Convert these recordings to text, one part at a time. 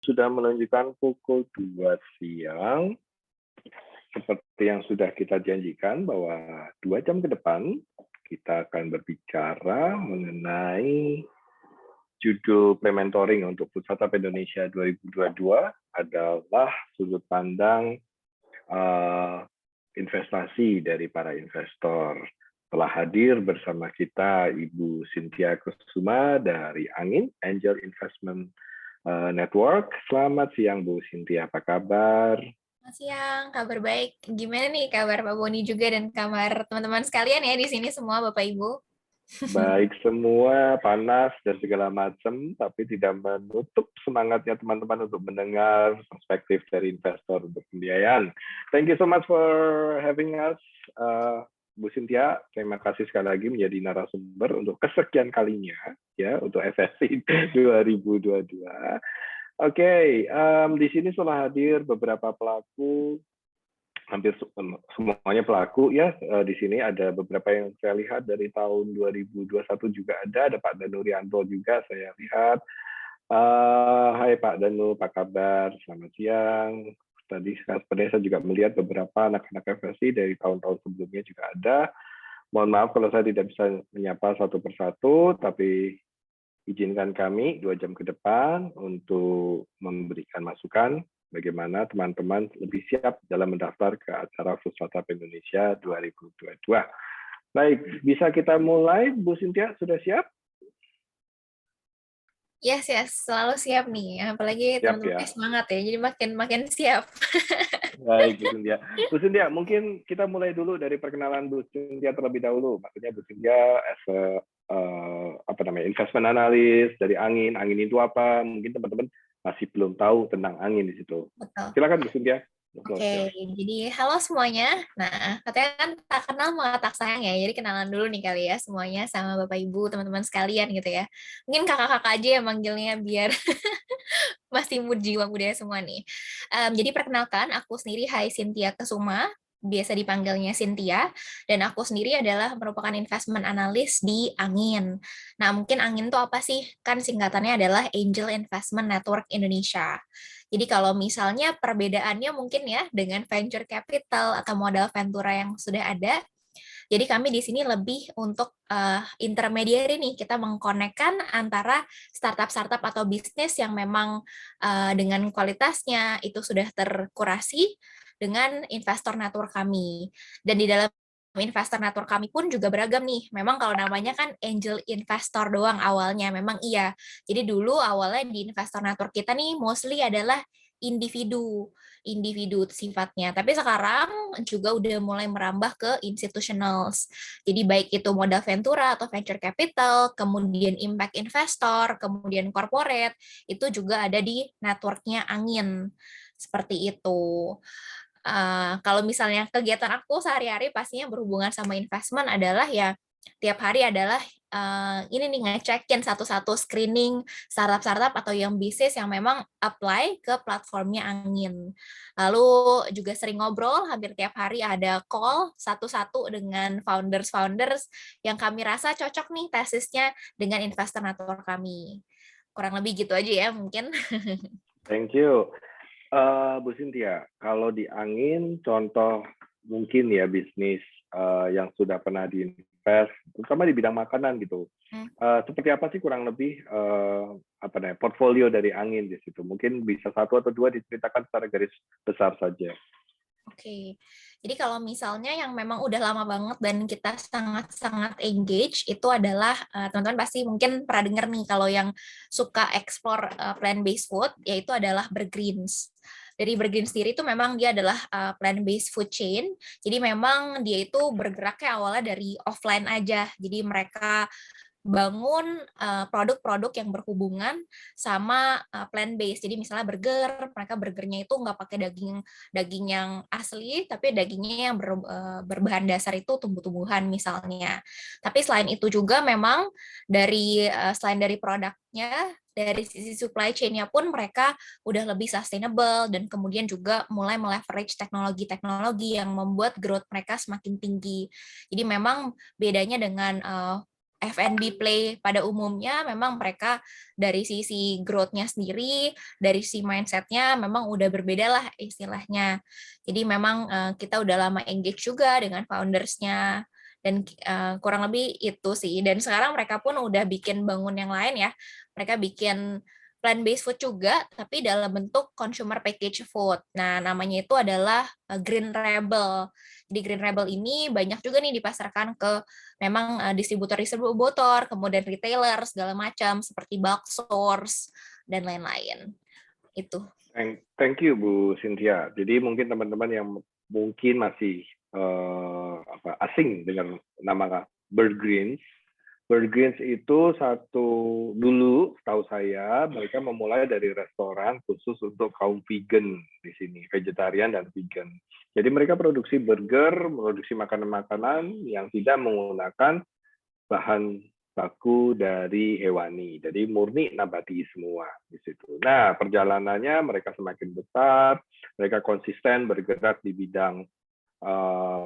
Sudah menunjukkan pukul 2 siang. Seperti yang sudah kita janjikan bahwa 2 jam ke depan kita akan berbicara mengenai judul pre-mentoring untuk Food Startup Indonesia 2022 adalah sudut pandang investasi dari para investor. Telah hadir bersama kita Ibu Cynthia Kusuma dari Angin Angel Investment Network. Selamat siang Bu Cynthia, apa kabar? Selamat siang, kabar baik. Gimana nih kabar Pak Boni juga dan kabar teman-teman sekalian ya di sini semua Bapak Ibu? Baik semua, panas dan segala macam, tapi tidak menutup semangatnya teman-teman untuk mendengar perspektif dari investor untuk pembiayaan. Thank you so much for having us, Bu Cynthia. Terima kasih sekali lagi menjadi narasumber untuk kesekian kalinya ya untuk FSI 2022. Oke, di sini telah hadir beberapa pelaku, hampir semuanya pelaku ya. Di sini ada beberapa yang saya lihat dari tahun 2021 juga ada Pak Danu Rianto juga saya lihat. Hai Pak Danu, apa kabar? Selamat siang. Tadi sebenarnya saya juga melihat beberapa anak-anak FSI dari tahun-tahun sebelumnya juga ada. Mohon maaf kalau saya tidak bisa menyapa satu persatu, tapi izinkan kami 2 jam ke depan untuk memberikan masukan bagaimana teman-teman lebih siap dalam mendaftar ke acara Food Startup Indonesia 2022. Baik, bisa kita mulai, Bu Cynthia, sudah siap? Yes, selalu siap nih. Apalagi Siap teman-teman ya. semangat ya, jadi makin siap. Baik, Bu Cynthia. Bu Cynthia, mungkin kita mulai dulu dari perkenalan Bu Cynthia terlebih dahulu. Maksudnya Bu Cynthia as a, investment analyst dari Angin. Angin itu apa? Mungkin teman-teman masih belum tahu tentang Angin di situ. Betul. Silakan Bu Cynthia. Oke, jadi halo semuanya. Nah, katanya kan tak kenal maka tak sayang ya. Jadi kenalan dulu nih kali ya semuanya sama Bapak Ibu, teman-teman sekalian gitu ya. Mungkin kakak-kakak aja yang manggilnya biar masih mood jiwa budaya semua nih. Jadi perkenalkan, aku sendiri Hai Cynthia Kesuma, biasa dipanggilnya Cynthia, dan aku sendiri adalah merupakan investment analyst di Angin. Nah, mungkin Angin itu apa sih? Kan singkatannya adalah Angel Investment Network Indonesia. Jadi kalau misalnya perbedaannya mungkin ya dengan venture capital atau modal ventura yang sudah ada, jadi kami di sini lebih untuk intermediary nih, kita mengkonekkan antara startup-startup atau bisnis yang memang dengan kualitasnya itu sudah terkurasi dengan investor network kami. Dan di dalam investor network kami pun juga beragam nih. Memang kalau namanya kan angel investor doang awalnya, memang iya. Jadi dulu awalnya di investor network kita nih mostly adalah individu individu sifatnya. Tapi sekarang juga udah mulai merambah ke institutionals. Jadi baik itu modal ventura atau venture capital, kemudian impact investor, kemudian corporate, itu juga ada di networknya Angin. Seperti itu. Kalau misalnya kegiatan aku sehari-hari pastinya berhubungan sama investment adalah ya tiap hari adalah ini nih ngecekin satu-satu screening startup-startup atau yang bisnis yang memang apply ke platformnya Angin. Lalu juga sering ngobrol, hampir tiap hari ada call satu-satu dengan founders-founders yang kami rasa cocok nih tesisnya dengan investor network kami. Kurang lebih gitu aja ya mungkin. Thank you. Bu Cynthia, kalau di Angin, contoh mungkin ya bisnis yang sudah pernah diinvest, terutama di bidang makanan gitu. Seperti apa sih kurang lebih portfolio dari Angin di situ? Mungkin bisa satu atau dua diceritakan secara garis besar saja. Oke, jadi kalau misalnya yang memang udah lama banget dan kita sangat-sangat engage, itu adalah teman-teman pasti mungkin pernah dengar nih kalau yang suka explore plant-based food, yaitu adalah Bergreens. Dari Bergreens sendiri itu memang dia adalah plant-based food chain, jadi memang dia itu bergeraknya awalnya dari offline aja, jadi mereka bangun produk-produk yang berhubungan sama plant based. Jadi misalnya burger, mereka burgernya itu nggak pakai daging daging yang asli, tapi dagingnya yang berbahan dasar itu tumbuh-tumbuhan misalnya. Tapi selain itu juga memang selain dari produknya, dari sisi supply chain-nya pun mereka udah lebih sustainable dan kemudian juga mulai meleverage teknologi-teknologi yang membuat growth mereka semakin tinggi. Jadi memang bedanya dengan F&B play pada umumnya memang mereka dari sisi growth-nya sendiri, dari sisi mindset-nya memang udah berbeda lah istilahnya. Jadi memang kita udah lama engage juga dengan founders-nya, dan kurang lebih itu sih. Dan sekarang mereka pun udah bikin bangun yang lain ya. Mereka bikin plant-based food juga, tapi dalam bentuk consumer package food. Nah, namanya itu adalah Green Rebel. Di Green Rebel ini banyak juga nih dipasarkan ke memang distributor-distributor, kemudian retailer, segala macam, seperti bulk source, dan lain-lain. Itu. Thank you, Bu Cynthia. Jadi mungkin teman-teman yang mungkin masih asing dengan nama Bird Greens. Bird Greens itu dulu setahu saya mereka memulai dari restoran khusus untuk kaum vegan di sini, vegetarian dan vegan. Jadi mereka produksi burger, produksi makanan-makanan yang tidak menggunakan bahan baku dari hewani, jadi murni nabati semua di situ. Nah, perjalanannya mereka semakin besar, mereka konsisten bergerak di bidang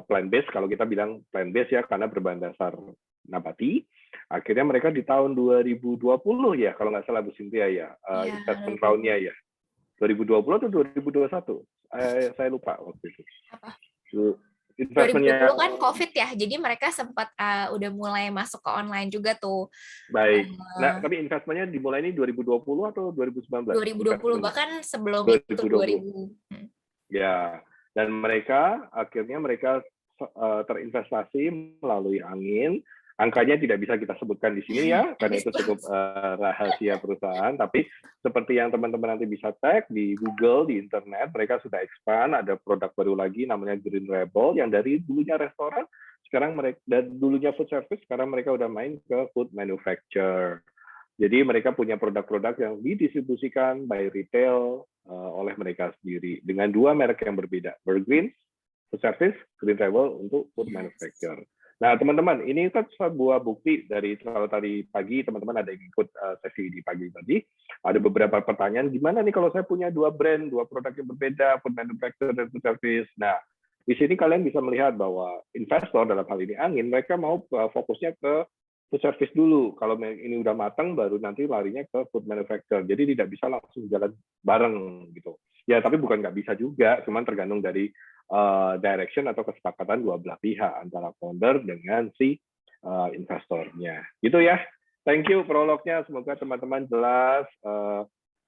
plant-based, kalau kita bilang plant-based ya, karena berbahan dasar nabati. Akhirnya mereka di tahun 2020 ya, kalau nggak salah Bu Cynthia ya, investment round-nya ya. 2020 atau 2021? Saya lupa waktu itu. Apa? 2020 kan COVID ya, jadi mereka sempat udah mulai masuk ke online juga tuh. Baik. Nah, tapi investmentnya dimulai ini 2020 atau 2019? 2020, bahkan sebelum 2020. itu 2000. Ya, dan mereka akhirnya terinvestasi melalui angin. Angkanya tidak bisa kita sebutkan di sini ya, karena itu cukup rahasia perusahaan. Tapi seperti yang teman-teman nanti bisa tag di Google, di internet, mereka sudah expand, ada produk baru lagi namanya Green Rebel, yang dari dulunya restoran, sekarang mereka dan dulunya food service, sekarang mereka udah main ke food manufacture. Jadi mereka punya produk-produk yang didistribusikan by retail oleh mereka sendiri dengan dua merek yang berbeda, Bird Greens food service, Green Rebel untuk food manufacture. Nah, teman-teman, ini kan sebuah bukti dari kalau tadi pagi teman-teman ada yang ikut sesi di pagi tadi, ada beberapa pertanyaan, gimana nih kalau saya punya dua brand, dua produk yang berbeda, food manufacturer dan food service. Nah, di sini kalian bisa melihat bahwa investor dalam hal ini Angin, mereka mau fokusnya ke food service dulu. Kalau ini udah matang, baru nanti larinya ke food manufacturer. Jadi tidak bisa langsung jalan bareng gitu. Ya, tapi bukan nggak bisa juga, cuman tergantung dari direction atau kesepakatan dua belah pihak antara founder dengan si investornya. Gitu ya. Thank you prolognya. Semoga teman-teman jelas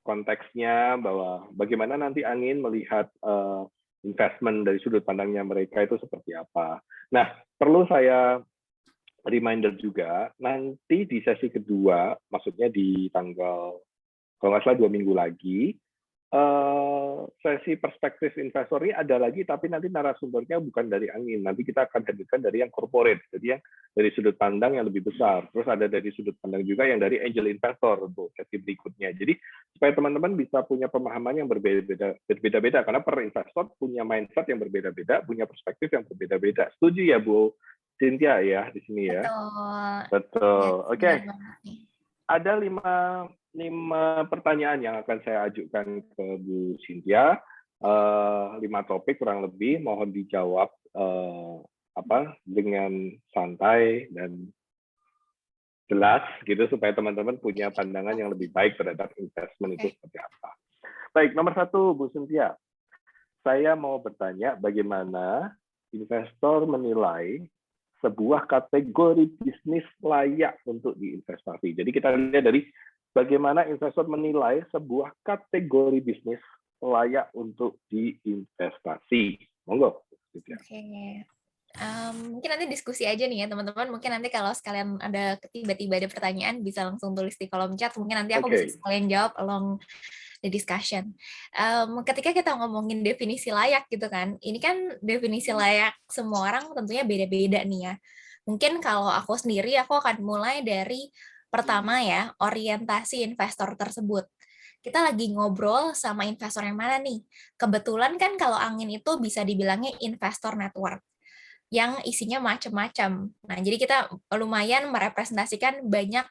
konteksnya bahwa bagaimana nanti Angin melihat investment dari sudut pandangnya mereka itu seperti apa. Nah, perlu saya reminder juga, nanti di sesi kedua, maksudnya di tanggal, kalau nggak salah 2 minggu lagi, sesi perspektif investor ini ada lagi, tapi nanti narasumbernya bukan dari Angin. Nanti kita akan hadirkan dari yang corporate, jadi yang dari sudut pandang yang lebih besar. Terus ada dari sudut pandang juga yang dari angel investor untuk sesi berikutnya. Jadi supaya teman-teman bisa punya pemahaman yang berbeda-beda, karena per investor punya mindset yang berbeda-beda, punya perspektif yang berbeda-beda. Setuju ya Bu Cynthia ya di sini ya? Betul. Oke. Ada 5 pertanyaan yang akan saya ajukan ke Bu Cynthia, 5 topik kurang lebih, mohon dijawab dengan santai dan jelas gitu supaya teman-teman punya pandangan yang lebih baik terhadap investment itu seperti apa. Baik, nomor 1 Bu Cynthia, saya mau bertanya bagaimana investor menilai sebuah kategori bisnis layak untuk diinvestasi. Jadi kita lihat dari bagaimana investor menilai sebuah kategori bisnis layak untuk diinvestasi. Monggo. Oke. Mungkin nanti diskusi aja nih ya teman-teman. Mungkin nanti kalau sekalian ada tiba-tiba ada pertanyaan bisa langsung tulis di kolom chat. Mungkin nanti aku bisa sekalian jawab along the discussion. Ketika kita ngomongin definisi layak gitu kan, ini kan definisi layak semua orang tentunya beda-beda nih ya. Mungkin kalau aku sendiri, aku akan mulai dari pertama ya, orientasi investor tersebut. Kita lagi ngobrol sama investor yang mana nih? Kebetulan kan kalau Angin itu bisa dibilangnya investor network yang isinya macam-macam. Nah, jadi kita lumayan merepresentasikan banyak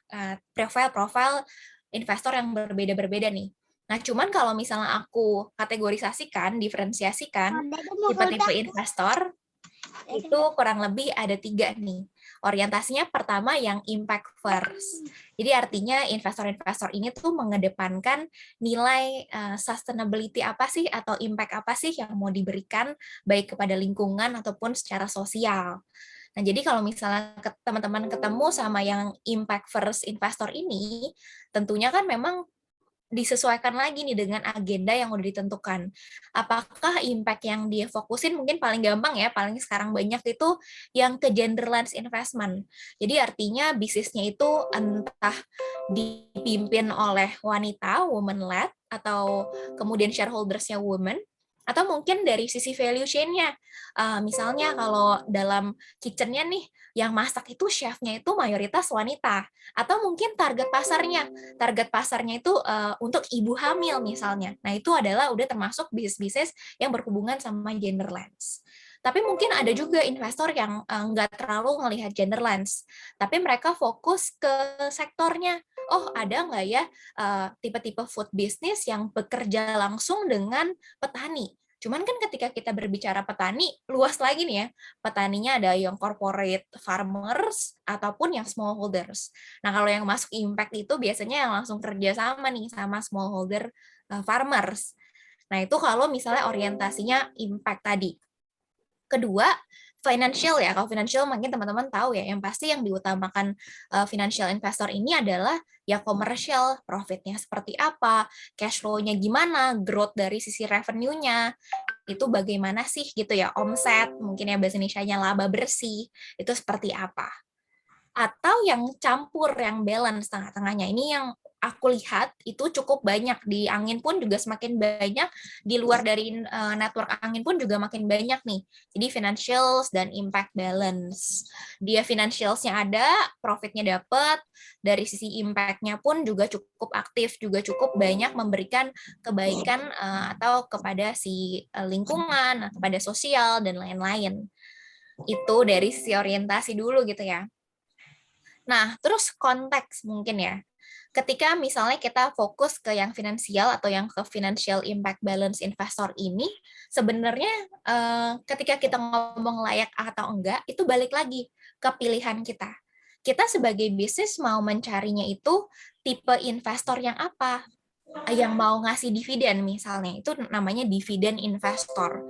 profil-profil investor yang berbeda-berbeda nih. Nah, cuman kalau misalnya aku kategorisasikan, diferensiasikan tipe-tipe investor, itu kurang lebih ada 3 nih. orientasinya pertama yang impact first. Jadi artinya investor-investor ini tuh mengedepankan nilai sustainability apa sih atau impact apa sih yang mau diberikan baik kepada lingkungan ataupun secara sosial. Nah, jadi kalau misalnya teman-teman ketemu sama yang impact first investor ini, tentunya kan memang disesuaikan lagi nih dengan agenda yang udah ditentukan. Apakah impact yang dia fokusin mungkin paling gampang ya, paling sekarang banyak itu yang ke gender lens investment. Jadi artinya bisnisnya itu entah dipimpin oleh wanita, woman led, atau kemudian shareholdersnya woman, atau mungkin dari sisi value chain-nya. Misalnya kalau dalam kitchen-nya nih, yang masak itu chef-nya itu mayoritas wanita. Atau mungkin target pasarnya itu untuk ibu hamil misalnya. Nah, itu adalah udah termasuk bisnis-bisnis yang berhubungan sama gender lens. Tapi mungkin ada juga investor yang nggak terlalu melihat gender lens, tapi mereka fokus ke sektornya. Oh, ada nggak ya tipe-tipe food business yang bekerja langsung dengan petani? Cuman kan ketika kita berbicara petani, luas lagi nih ya. Petaninya ada yang corporate farmers ataupun yang smallholders. Nah, kalau yang masuk impact itu biasanya yang langsung kerja sama nih sama smallholder farmers. Nah, itu kalau misalnya orientasinya impact tadi. Kedua, financial ya. Kalau financial mungkin teman-teman tahu ya, yang pasti yang diutamakan financial investor ini adalah ya komersial, profitnya seperti apa, cash flow-nya gimana, growth dari sisi revenue-nya, itu bagaimana sih gitu ya, omset, mungkin ya bahasa Indonesia-nya laba bersih, itu seperti apa. Atau yang campur, yang balance tengah-tengahnya. Ini yang aku lihat itu cukup banyak di angin pun juga semakin banyak, di luar dari network angin pun juga makin banyak nih. Jadi financials dan impact balance. Dia financials-nya ada, profit-nya dapat, dari sisi impact-nya pun juga cukup aktif, juga cukup banyak memberikan kebaikan atau kepada si lingkungan, kepada sosial, dan lain-lain. Itu dari sisi orientasi dulu gitu ya. Nah, terus konteks mungkin ya. Ketika misalnya kita fokus ke yang finansial atau yang ke financial impact balance investor ini, sebenarnya ketika kita ngomong layak atau enggak, itu balik lagi ke pilihan kita. Kita sebagai bisnis mau mencarinya itu tipe investor yang apa? Yang mau ngasih dividen misalnya, itu namanya dividen investor.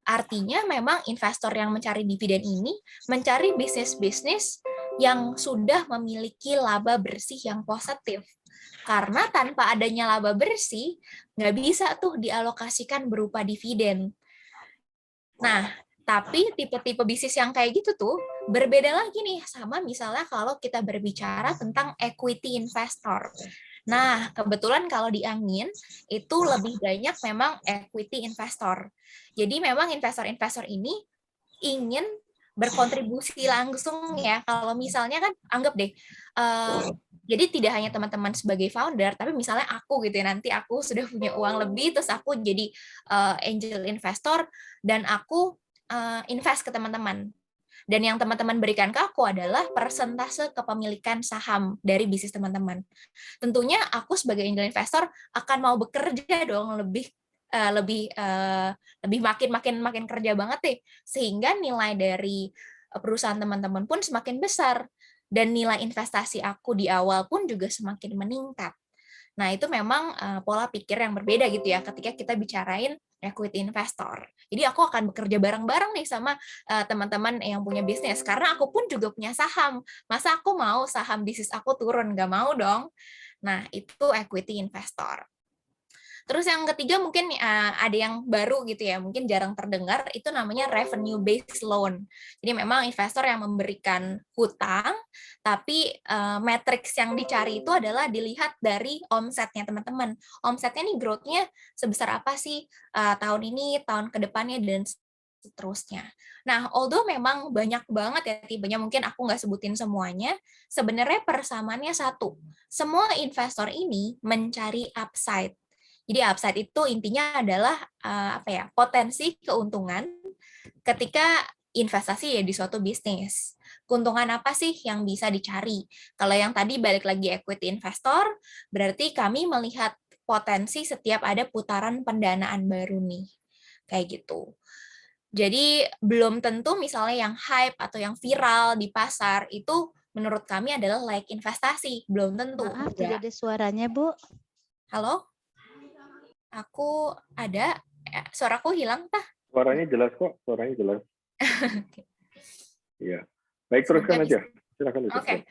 Artinya memang investor yang mencari dividen ini mencari bisnis-bisnis yang sudah memiliki laba bersih yang positif. Karena tanpa adanya laba bersih, nggak bisa tuh dialokasikan berupa dividen. Nah, tapi tipe-tipe bisnis yang kayak gitu tuh berbeda lagi nih sama misalnya kalau kita berbicara tentang equity investor. Nah, kebetulan kalau di angin itu lebih banyak memang equity investor. Jadi memang investor-investor ini ingin berkontribusi langsung ya. Kalau misalnya kan anggap deh, jadi tidak hanya teman-teman sebagai founder, tapi misalnya aku gitu ya, nanti aku sudah punya uang lebih, terus aku jadi angel investor, dan aku invest ke teman-teman. Dan yang teman-teman berikan ke aku adalah persentase kepemilikan saham dari bisnis teman-teman. Tentunya aku sebagai angel investor akan mau bekerja dong lebih makin kerja banget deh, sehingga nilai dari perusahaan teman-teman pun semakin besar dan nilai investasi aku di awal pun juga semakin meningkat. Nah, itu memang pola pikir yang berbeda gitu ya ketika kita bicarain equity investor. Jadi aku akan bekerja bareng-bareng nih sama teman-teman yang punya bisnis, karena aku pun juga punya saham. Masa aku mau saham bisnis aku turun? Nggak mau dong. Nah, itu equity investor. Terus yang ketiga mungkin ada yang baru gitu ya, mungkin jarang terdengar, itu namanya revenue based loan. Jadi memang investor yang memberikan hutang, tapi matriks yang dicari itu adalah dilihat dari omsetnya teman-teman. Omsetnya nih growth-nya sebesar apa sih tahun ini, tahun kedepannya, dan seterusnya. Nah, although memang banyak banget ya tipenya, mungkin aku nggak sebutin semuanya, sebenarnya persamaannya satu. Semua investor ini mencari upside. Jadi upside itu intinya adalah potensi keuntungan ketika investasi ya di suatu bisnis. Keuntungan apa sih yang bisa dicari? Kalau yang tadi balik lagi equity investor, berarti kami melihat potensi setiap ada putaran pendanaan baru nih. Kayak gitu. Jadi belum tentu misalnya yang hype atau yang viral di pasar itu menurut kami adalah layak investasi, belum tentu. Maaf, Ya. tidak ada suaranya, Bu. Halo? Aku ada, suaraku hilang tah? Suaranya jelas kok, suaranya jelas. Iya. Baik, Semoga teruskan bisa. aja. Silakan diteruskan. Oke.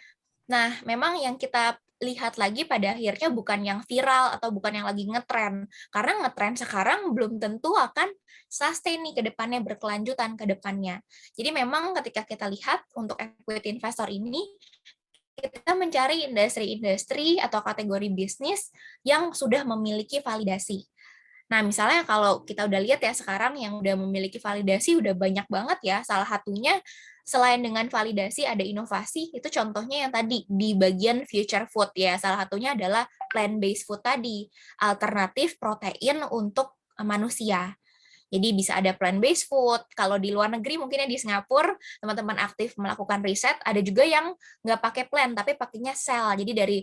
Nah, memang yang kita lihat lagi pada akhirnya bukan yang viral atau bukan yang lagi ngetren. Karena ngetren sekarang belum tentu akan sustain nih ke depannya, berkelanjutan ke depannya. Jadi memang ketika kita lihat untuk equity investor ini, kita mencari industri-industri atau kategori bisnis yang sudah memiliki validasi. Nah, misalnya kalau kita udah lihat ya sekarang yang udah memiliki validasi udah banyak banget ya. Salah satunya selain dengan validasi ada inovasi, itu contohnya yang tadi di bagian future food ya. Salah satunya adalah plant-based food tadi, alternatif protein untuk manusia. Jadi bisa ada plant-based food. Kalau di luar negeri mungkinnya di Singapura, teman-teman aktif melakukan riset, ada juga yang nggak pakai plant, tapi pakainya sel. Jadi dari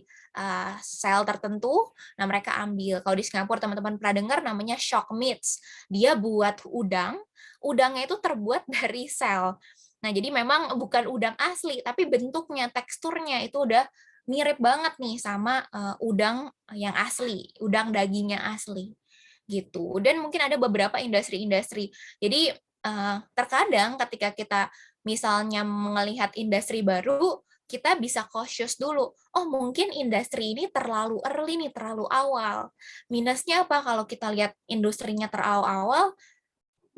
sel tertentu, nah mereka ambil. Kalau di Singapura teman-teman pernah dengar namanya shock meats. Dia buat udang, udangnya itu terbuat dari sel. Nah, jadi memang bukan udang asli, tapi bentuknya, teksturnya itu udah mirip banget nih sama udang yang asli, udang dagingnya asli gitu. Dan mungkin ada beberapa industri-industri. Jadi terkadang ketika kita misalnya melihat industri baru, kita bisa cautious dulu. Oh, mungkin industri ini terlalu early nih, terlalu awal. Minusnya apa kalau kita lihat industrinya terlalu awal?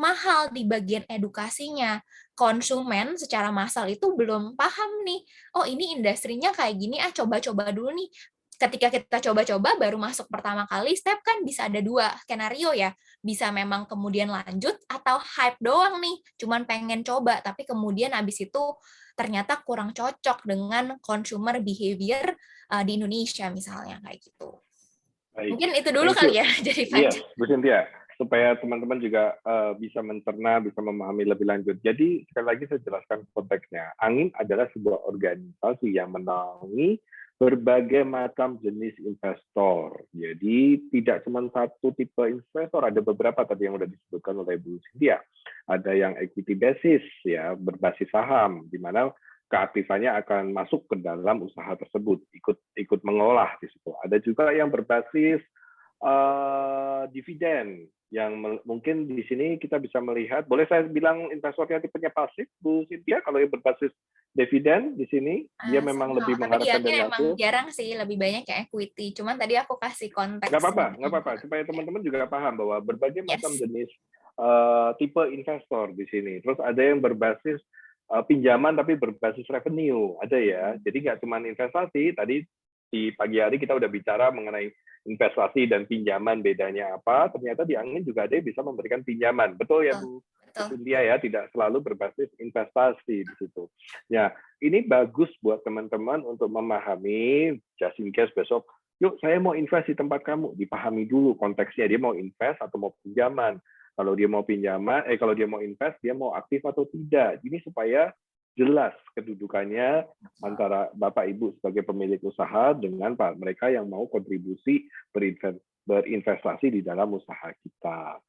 Mahal di bagian edukasinya. Konsumen secara massal itu belum paham nih. Oh, ini industrinya kayak gini, coba-coba dulu nih. Ketika kita coba-coba baru masuk pertama kali, step kan bisa ada dua skenario ya. Bisa memang kemudian lanjut atau hype doang nih, cuman pengen coba, tapi kemudian habis itu ternyata kurang cocok dengan consumer behavior di Indonesia misalnya kayak gitu. Baik. Mungkin itu dulu Thank you. kali ya jadi Iya, panjang. Bu Cynthia, supaya teman-teman juga bisa mencerna, bisa memahami lebih lanjut. Jadi sekali lagi saya jelaskan konteksnya. Angin adalah sebuah organisasi yang menaungi berbagai macam jenis investor. Jadi tidak cuma satu tipe investor, ada beberapa tadi yang sudah disebutkan oleh Bu Cynthia. Ada yang equity basis, ya berbasis saham, di mana keaktifannya akan masuk ke dalam usaha tersebut, ikut mengolah di situ. Ada juga yang berbasis dividen yang mungkin di sini kita bisa melihat, boleh saya bilang investornya tipenya pasif, Bu Cynthia, kalau yang berbasis dividen di sini, dia memang lebih mengharapkan dari hasil. Emang jarang sih, lebih banyak kayak equity. Cuman tadi aku kasih konteks. Nggak apa-apa, supaya teman-teman juga paham bahwa berbagai macam jenis tipe investor di sini. Terus ada yang berbasis pinjaman tapi berbasis revenue, ada ya. Jadi nggak cuma investasi, tadi di pagi hari kita udah bicara mengenai investasi dan pinjaman bedanya apa, ternyata di Angin juga ada yang bisa memberikan pinjaman. Betul ya Bu Cynthia ya, tidak selalu berbasis investasi di situ. Ya, ini bagus buat teman-teman untuk memahami just in case besok, yuk saya mau invest di tempat kamu, dipahami dulu konteksnya, dia mau invest atau mau pinjaman. Kalau dia mau pinjaman, kalau dia mau invest, dia mau aktif atau tidak. Ini supaya jelas kedudukannya antara Bapak Ibu sebagai pemilik usaha dengan mereka yang mau kontribusi berinvestasi di dalam usaha kita.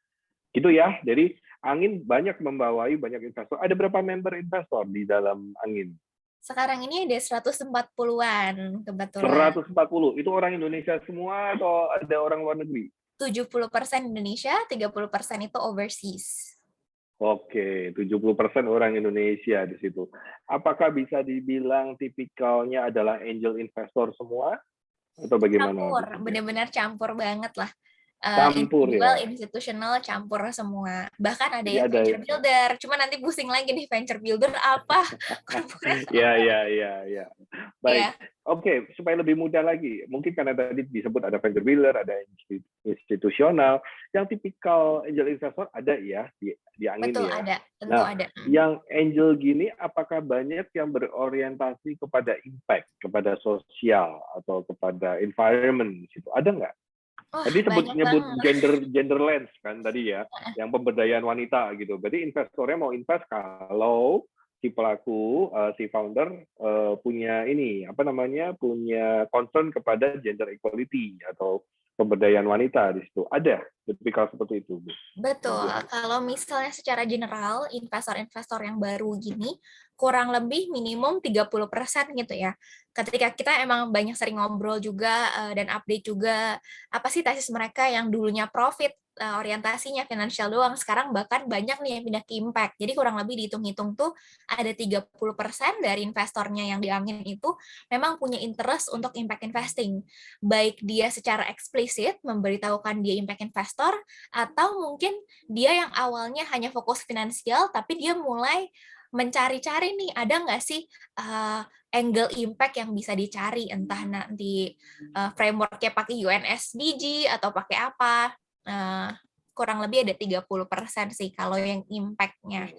Gitu ya. Jadi Angin banyak membawai banyak investor. Ada berapa member investor di dalam Angin? Sekarang ini ada 140-an kebetulan. 140. Itu orang Indonesia semua atau ada orang luar negeri? 70% Indonesia, 30% itu overseas. Oke, 70% orang Indonesia di situ. Apakah bisa dibilang tipikalnya adalah angel investor semua? Atau bagaimana? Campur, benar-benar campur banget lah. Campur Individual, ya? institusional, campur semua. Bahkan ada Jadi yang ada venture builder. Cuma nanti pusing lagi nih venture builder apa? Ya. Baik. Ya. Oke, supaya lebih mudah lagi, mungkin karena tadi disebut ada venture builder, ada institusional, yang tipikal angel investor ada ya di Angin. Betul, ya. ada. Tentu Nah, ada. yang angel gini, apakah banyak yang berorientasi kepada impact, kepada sosial atau kepada environment situ? Ada nggak? Oh, Tadi nyebut banget. gender lens kan tadi ya, yang pemberdayaan wanita gitu. Berarti investornya mau invest kalau si pelaku, si founder punya ini apa namanya, punya concern kepada gender equality atau pemberdayaan wanita di situ. Ada tipikal seperti itu, Bu. Betul. Kalau misalnya secara general, investor-investor yang baru gini, kurang lebih minimum 30% gitu ya. Ketika kita emang banyak sering ngobrol juga dan update juga, apa sih tesis mereka yang dulunya profit, orientasinya financial doang, sekarang bahkan banyak nih yang pindah ke impact. Jadi kurang lebih dihitung-hitung tuh ada 30% dari investornya yang diangin itu memang punya interest untuk impact investing. Baik dia secara eksplisit memberitahukan dia impact investor, atau mungkin dia yang awalnya hanya fokus finansial, tapi dia mulai mencari-cari nih, ada nggak sih angle impact yang bisa dicari, entah nanti framework-nya pakai UNSDG atau pakai apa. Kurang lebih ada 30% sih kalau yang impact-nya.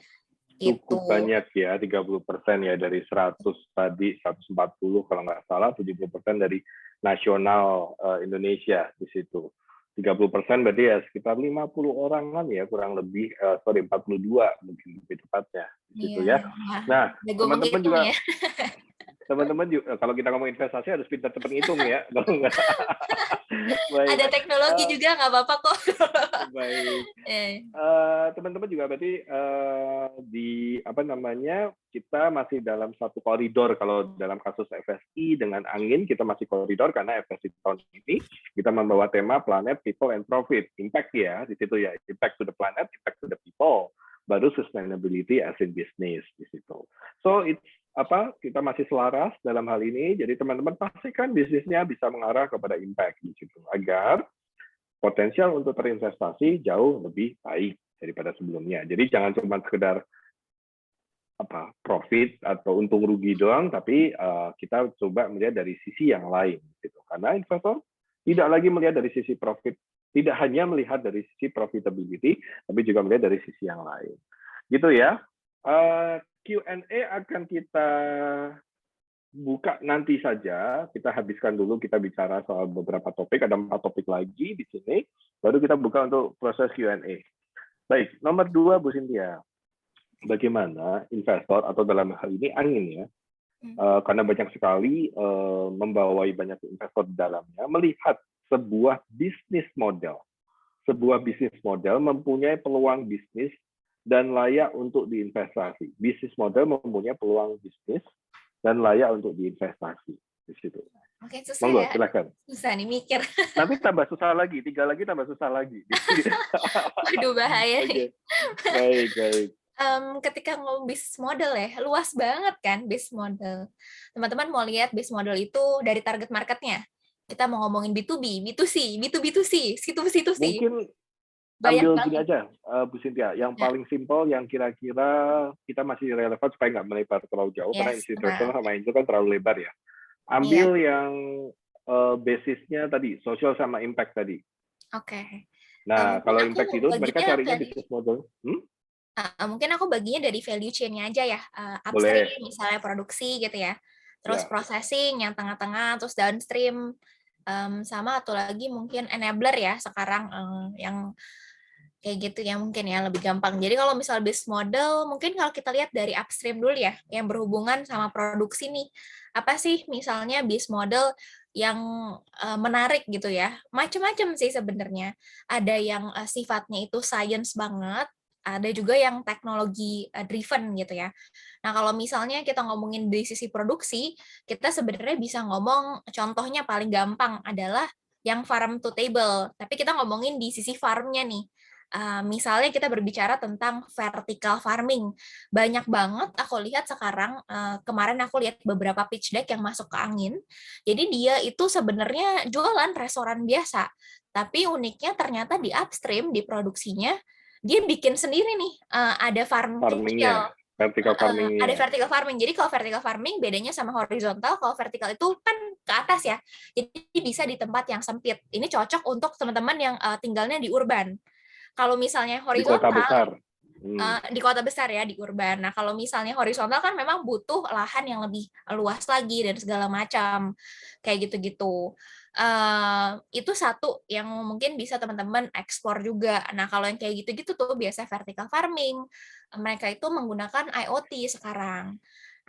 Cukup Gitu. banyak ya, 30% ya dari 100 tadi, 140 kalau nggak salah, 70% dari nasional Indonesia di situ. 30% berarti ya sekitar 50 orangan ya, kurang lebih, 42 mungkin lebih tepatnya di situ ya. Nah, teman-teman juga, ya. teman-teman juga kalau kita ngomong investasi harus pintar cepat ngitung ya. Kalau nggak, baik. Ada teknologi juga nggak apa-apa kok. Baik. Teman-teman juga berarti di apa namanya, kita masih dalam satu koridor. Kalau dalam kasus FSI dengan angin kita masih koridor karena FSI tahun ini kita membawa tema planet, people, and profit. Impact ya di situ ya, impact to the planet, impact to the people, baru sustainability as in business di situ. So it's apa, kita masih selaras dalam hal ini. Jadi teman-teman pastikan bisnisnya bisa mengarah kepada impact di situ agar potensial untuk terinvestasi jauh lebih baik daripada sebelumnya. Jadi jangan cuma sekedar apa profit atau untung rugi doang, tapi kita coba melihat dari sisi yang lain gitu. Karena investor tidak lagi melihat dari sisi profit, tidak hanya melihat dari sisi profitability, tapi juga melihat dari sisi yang lain. Gitu ya. Q&A akan kita buka nanti saja. Kita habiskan dulu, kita bicara soal beberapa topik, ada 4 topik lagi di sini, baru kita buka untuk proses Q&A. Baik, nomor 2 Bu Cynthia, bagaimana investor atau dalam hal ini angin ya, karena banyak sekali membawai banyak investor di dalamnya, melihat sebuah bisnis model mempunyai peluang bisnis dan layak untuk diinvestasi. Bisnis model mempunyai peluang bisnis dan layak untuk diinvestasi di situ. Oke, susah Monggo, ya. silakan. Susah nih mikir. Nanti tambah susah lagi, 3 lagi tambah susah lagi. Aduh, bahaya nih. Baik. Ketika ngomong bisnis model ya, luas banget kan bisnis model. Teman-teman mau lihat bisnis model itu dari target marketnya. Kita mau ngomongin B2B, B2C, B2B2C, situ-situ sih. Mungkin Banyak ambil banget. gini aja, Bu Cynthia, yang paling simpel, yang kira-kira kita masih relevan supaya nggak melebar terlalu jauh, karena institutional sama itu kan terlalu lebar ya. Ambil yang basisnya tadi, social sama impact tadi. Oke. Nah, kalau impact itu mereka carinya bisnis model. Mungkin aku baginya dari value chain-nya aja ya. Upstream, misalnya produksi gitu ya. Terus processing yang tengah-tengah, terus downstream. Sama atau lagi mungkin enabler ya sekarang yang kayak gitu ya mungkin ya lebih gampang. Jadi kalau misal business model, mungkin kalau kita lihat dari upstream dulu ya, yang berhubungan sama produksi nih. Apa sih misalnya business model yang menarik gitu ya? Macam-macam sih sebenarnya. Ada yang sifatnya itu science banget, ada juga yang teknologi driven gitu ya. Nah, kalau misalnya kita ngomongin dari sisi produksi, kita sebenarnya bisa ngomong contohnya paling gampang adalah yang farm to table. Tapi kita ngomongin di sisi farmnya nih. Misalnya kita berbicara tentang vertical farming. Banyak banget aku lihat sekarang, kemarin aku lihat beberapa pitch deck yang masuk ke angin. Jadi dia itu sebenarnya jualan restoran biasa. Tapi uniknya ternyata di upstream, di produksinya, dia bikin sendiri nih, ada farm kecil. Vertical farming. Ada vertical farming. Jadi kalau vertical farming bedanya sama horizontal, kalau vertical itu kan ke atas ya. Jadi bisa di tempat yang sempit. Ini cocok untuk teman-teman yang tinggalnya di urban. Kalau misalnya horizontal, di kota besar ya, di urban. Nah, kalau misalnya horizontal kan memang butuh lahan yang lebih luas lagi dan segala macam. Kayak gitu-gitu. Itu satu yang mungkin bisa teman-teman explore juga. Nah, kalau yang kayak gitu-gitu tuh biasa vertical farming. Mereka itu menggunakan IoT sekarang.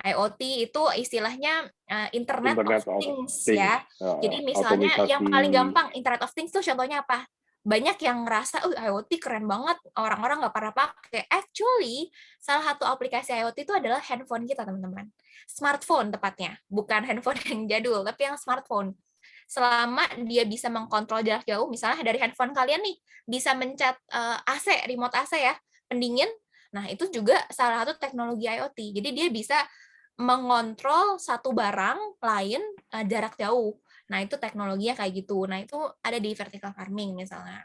IoT itu istilahnya Internet of Internet of Things Things, ya. Jadi misalnya yang otomisasi. paling gampang Internet of Things tuh contohnya apa? Banyak yang ngerasa, IoT keren banget, orang-orang nggak pernah pakai. Actually, salah satu aplikasi IoT itu adalah handphone kita, teman-teman. Smartphone tepatnya, bukan handphone yang jadul, tapi yang smartphone. Selama dia bisa mengkontrol jarak jauh, misalnya dari handphone kalian nih, bisa mencet AC, remote AC ya, pendingin, nah itu juga salah satu teknologi IoT. Jadi dia bisa mengontrol satu barang lain jarak jauh. Nah, itu teknologinya kayak gitu. Nah, itu ada di vertical farming misalnya.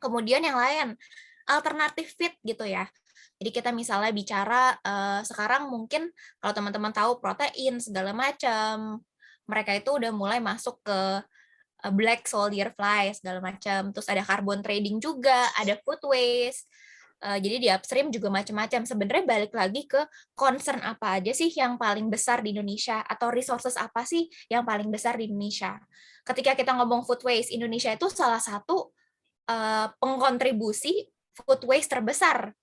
Kemudian yang lain, alternatif feed gitu ya. Jadi kita misalnya bicara sekarang mungkin kalau teman-teman tahu protein segala macam, mereka itu udah mulai masuk ke black soldier fly segala macam. Terus ada carbon trading juga, ada food waste. Jadi di upstream juga macam-macam. Sebenarnya balik lagi ke concern apa aja sih yang paling besar di Indonesia atau resources apa sih yang paling besar di Indonesia. Ketika kita ngomong food waste, Indonesia itu salah satu pengkontribusi food waste terbesar,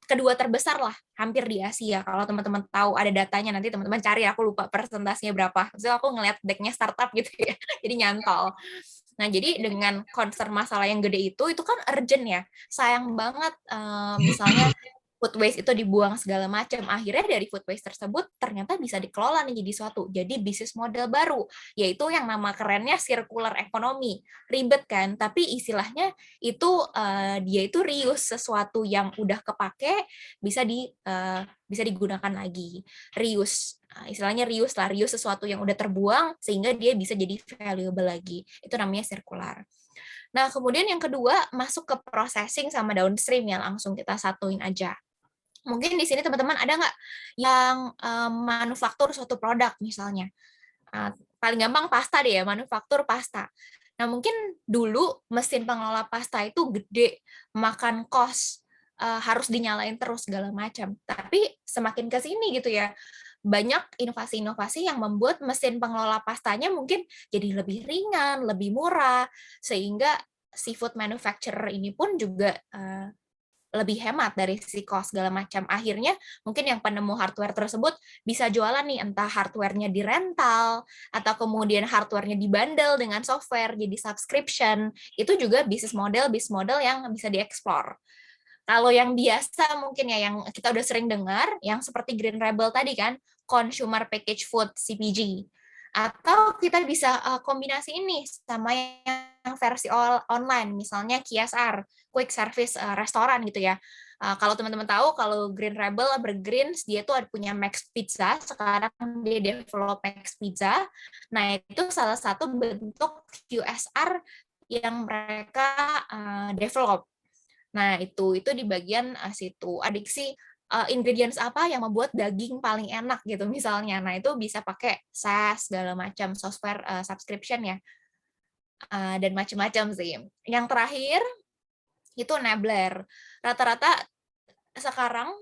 kedua terbesar lah, hampir di Asia. Kalau teman-teman tahu ada datanya, nanti teman-teman cari, aku lupa persentasenya berapa. Maksudnya aku ngeliat decknya startup gitu ya, jadi nyantol. Nah, jadi dengan concern masalah yang gede itu kan urgent ya. Sayang banget misalnya food waste itu dibuang segala macam. Akhirnya dari food waste tersebut ternyata bisa dikelola nih jadi suatu. Jadi bisnis model baru, yaitu yang nama kerennya circular economy. Ribet kan, tapi istilahnya itu dia itu reuse sesuatu yang udah kepake bisa digunakan lagi. Reuse. Istilahnya reuse lah, reuse sesuatu yang udah terbuang sehingga dia bisa jadi valuable lagi. Itu namanya circular. Nah, kemudian yang kedua masuk ke processing sama downstream yang langsung kita satuin aja. Mungkin di sini teman-teman ada nggak yang manufaktur suatu produk misalnya. Paling gampang pasta deh ya, manufaktur pasta. Nah, mungkin dulu mesin pengelola pasta itu gede, makan kos, harus dinyalain terus segala macam. Tapi semakin ke sini gitu ya, banyak inovasi-inovasi yang membuat mesin pengelola pastanya mungkin jadi lebih ringan, lebih murah, sehingga seafood manufacturer ini pun juga lebih hemat dari sisi cost segala macam. Akhirnya mungkin yang penemu hardware tersebut bisa jualan nih, entah hardware-nya di rental, atau kemudian hardware-nya dibundle dengan software, jadi subscription. Itu juga bisnis model yang bisa dieksplor. Kalau yang biasa mungkin ya, yang kita udah sering dengar, yang seperti Green Rebel tadi kan, Consumer Packaged Food, CPG. Atau kita bisa kombinasi ini sama yang versi online, misalnya QSR, Quick Service Restoran gitu ya. Kalau teman-teman tahu, kalau Green Rebel, Evergreens, dia tuh ada punya Max Pizza, sekarang dia develop Max Pizza. Nah, itu salah satu bentuk QSR yang mereka develop. Nah, itu di bagian situ. Adiksi ingredients apa yang membuat daging paling enak gitu misalnya. Nah, itu bisa pakai SaaS segala macam, software subscription ya. Dan macam-macam sih. Yang terakhir itu enabler. Rata-rata sekarang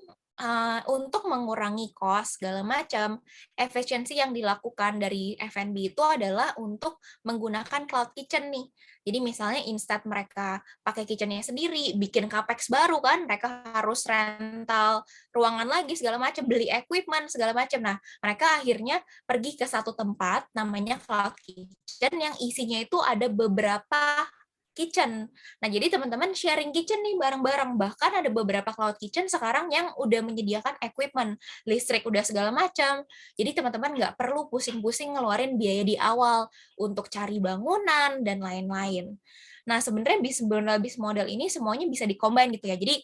untuk mengurangi cost segala macam, efisiensi yang dilakukan dari F&B itu adalah untuk menggunakan cloud kitchen nih. Jadi misalnya instead mereka pakai kitchennya sendiri, bikin capex baru kan, mereka harus rental ruangan lagi segala macam, beli equipment segala macam. Nah, mereka akhirnya pergi ke satu tempat namanya cloud kitchen yang isinya itu ada beberapa kitchen. Nah, jadi teman-teman sharing kitchen nih bareng-bareng. Bahkan ada beberapa cloud kitchen sekarang yang udah menyediakan equipment, listrik udah segala macam. Jadi teman-teman nggak perlu pusing-pusing ngeluarin biaya di awal untuk cari bangunan dan lain-lain. Nah, sebenarnya bisnis model ini semuanya bisa dikombin gitu ya. Jadi